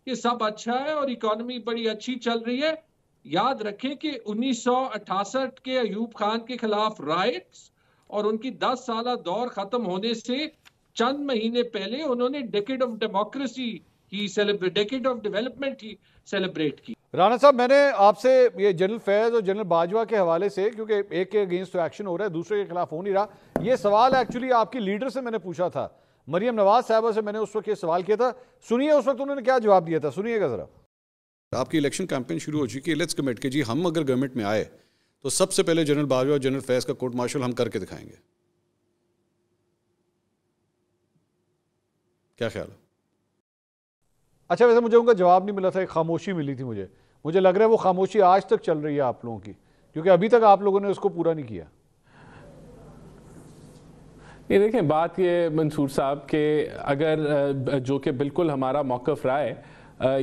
कि सब अच्छा है और इकोनॉमी बड़ी अच्छी चल रही है, याद रखें कि 1968 के अयूब खान के खिलाफ राइट्स और उनकी 10 साल दौर खत्म होने से चंद महीने पहले उन्होंने decade of democracy he celebrate, decade of development he celebrate की। राणा साहब, मैंने आपसे ये जनरल फैज और जनरल बाजवा के हवाले से, क्योंकि एक के अगेंस्ट तो एक्शन हो रहा है, दूसरे के खिलाफ हो नहीं रहा, ये सवाल एक्चुअली आपकी लीडर से मैंने पूछा था, मरियम नवाज साहबा से मैंने उस वक्त ये सवाल किया था। सुनिए उस वक्त उन्होंने क्या जवाब दिया था, सुनिएगा जरा। आपकी इलेक्शन कैंपेन शुरू हो चुकी है, लेट्स कमिट कि जी हम अगर गवर्नमेंट में आए तो सबसे पहले जनरल बाजवा और जनरल फैज का कोर्ट मार्शल हम करके दिखाएंगे। क्या ख्याल है? अच्छा, वैसे मुझे उनका जवाब नहीं मिला था, एक खामोशी मिली थी मुझे लग रहा है वो खामोशी आज तक चल रही है आप लोगों की, क्योंकि अभी तक आप लोगों ने उसको पूरा नहीं किया। ये देखें, बात ये मंसूर साहब के अगर जो कि बिल्कुल हमारा मौक़िफ़ रहा है,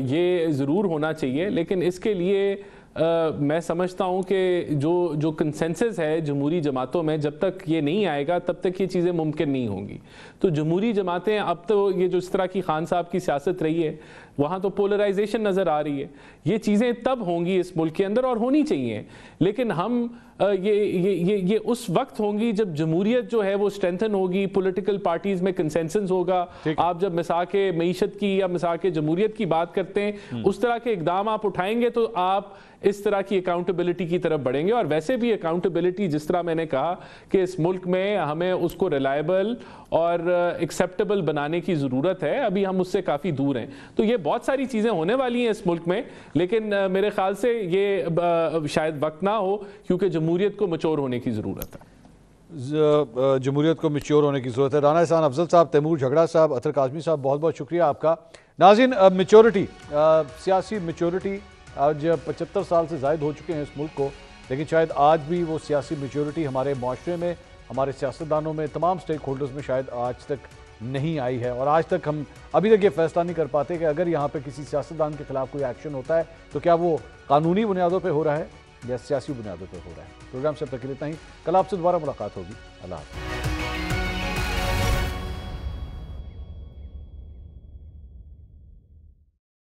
ये ज़रूर होना चाहिए, लेकिन इसके लिए मैं समझता हूँ कि जो कंसेंसस है जमहूरी जमातों में, जब तक ये नहीं आएगा तब तक ये चीज़ें मुमकिन नहीं होंगी। तो जमहूरी जमातें अब तो ये जो इस तरह की खान साहब की सियासत रही है, वहाँ तो पोलराइजेशन नज़र आ रही है। ये चीज़ें तब होंगी इस मुल्क के अंदर और होनी चाहिए, लेकिन हम ये उस वक्त होंगी जब जमहूरियत जो है वो स्ट्रेंथन होगी, पॉलिटिकल पार्टीज में कंसेंसस होगा। आप जब मिसाके मईशत की या मिसाके जमहूरियत की बात करते हैं, उस तरह के इकदाम आप उठाएंगे तो आप इस तरह की अकाउंटेबिलिटी की तरफ बढ़ेंगे। और वैसे भी अकाउंटेबिलिटी, जिस तरह मैंने कहा कि इस मुल्क में हमें उसको रिलायबल और एक्सेप्टेबल बनाने की ज़रूरत है, अभी हम उससे काफ़ी दूर हैं। तो ये बहुत सारी चीज़ें होने वाली हैं इस मुल्क में, लेकिन मेरे ख्याल से ये शायद वक्त ना हो, क्योंकि जमहूरियत को मैच्योर होने की ज़रूरत है। जमहूरियत को मैच्योर होने की ज़रूरत है। राना एहसान अफजल साहब, तैमूर झगड़ा साहब, अतर काज़मी साहब, बहुत बहुत शुक्रिया आपका। नाज़रीन, मैच्योरिटी, सियासी मैच्योरिटी, आज 75 साल से ज़ायद हो चुके हैं इस मुल्क को, लेकिन शायद आज भी वो सियासी मैच्योरिटी हमारे माशरे में, हमारे सियासतदानों में, तमाम स्टेक होल्डर्स में शायद आज तक नहीं आई है। और आज तक हम अभी तक ये फैसला नहीं कर पाते कि अगर यहाँ पे किसी सियासतदान के खिलाफ कोई एक्शन होता है तो क्या वो कानूनी बुनियादों पे हो रहा है या सियासी बुनियादों पे हो रहा है। प्रोग्राम से अब तक इतना ही, कल आपसे दोबारा मुलाकात होगी। अल्लाह हाफ़िज़।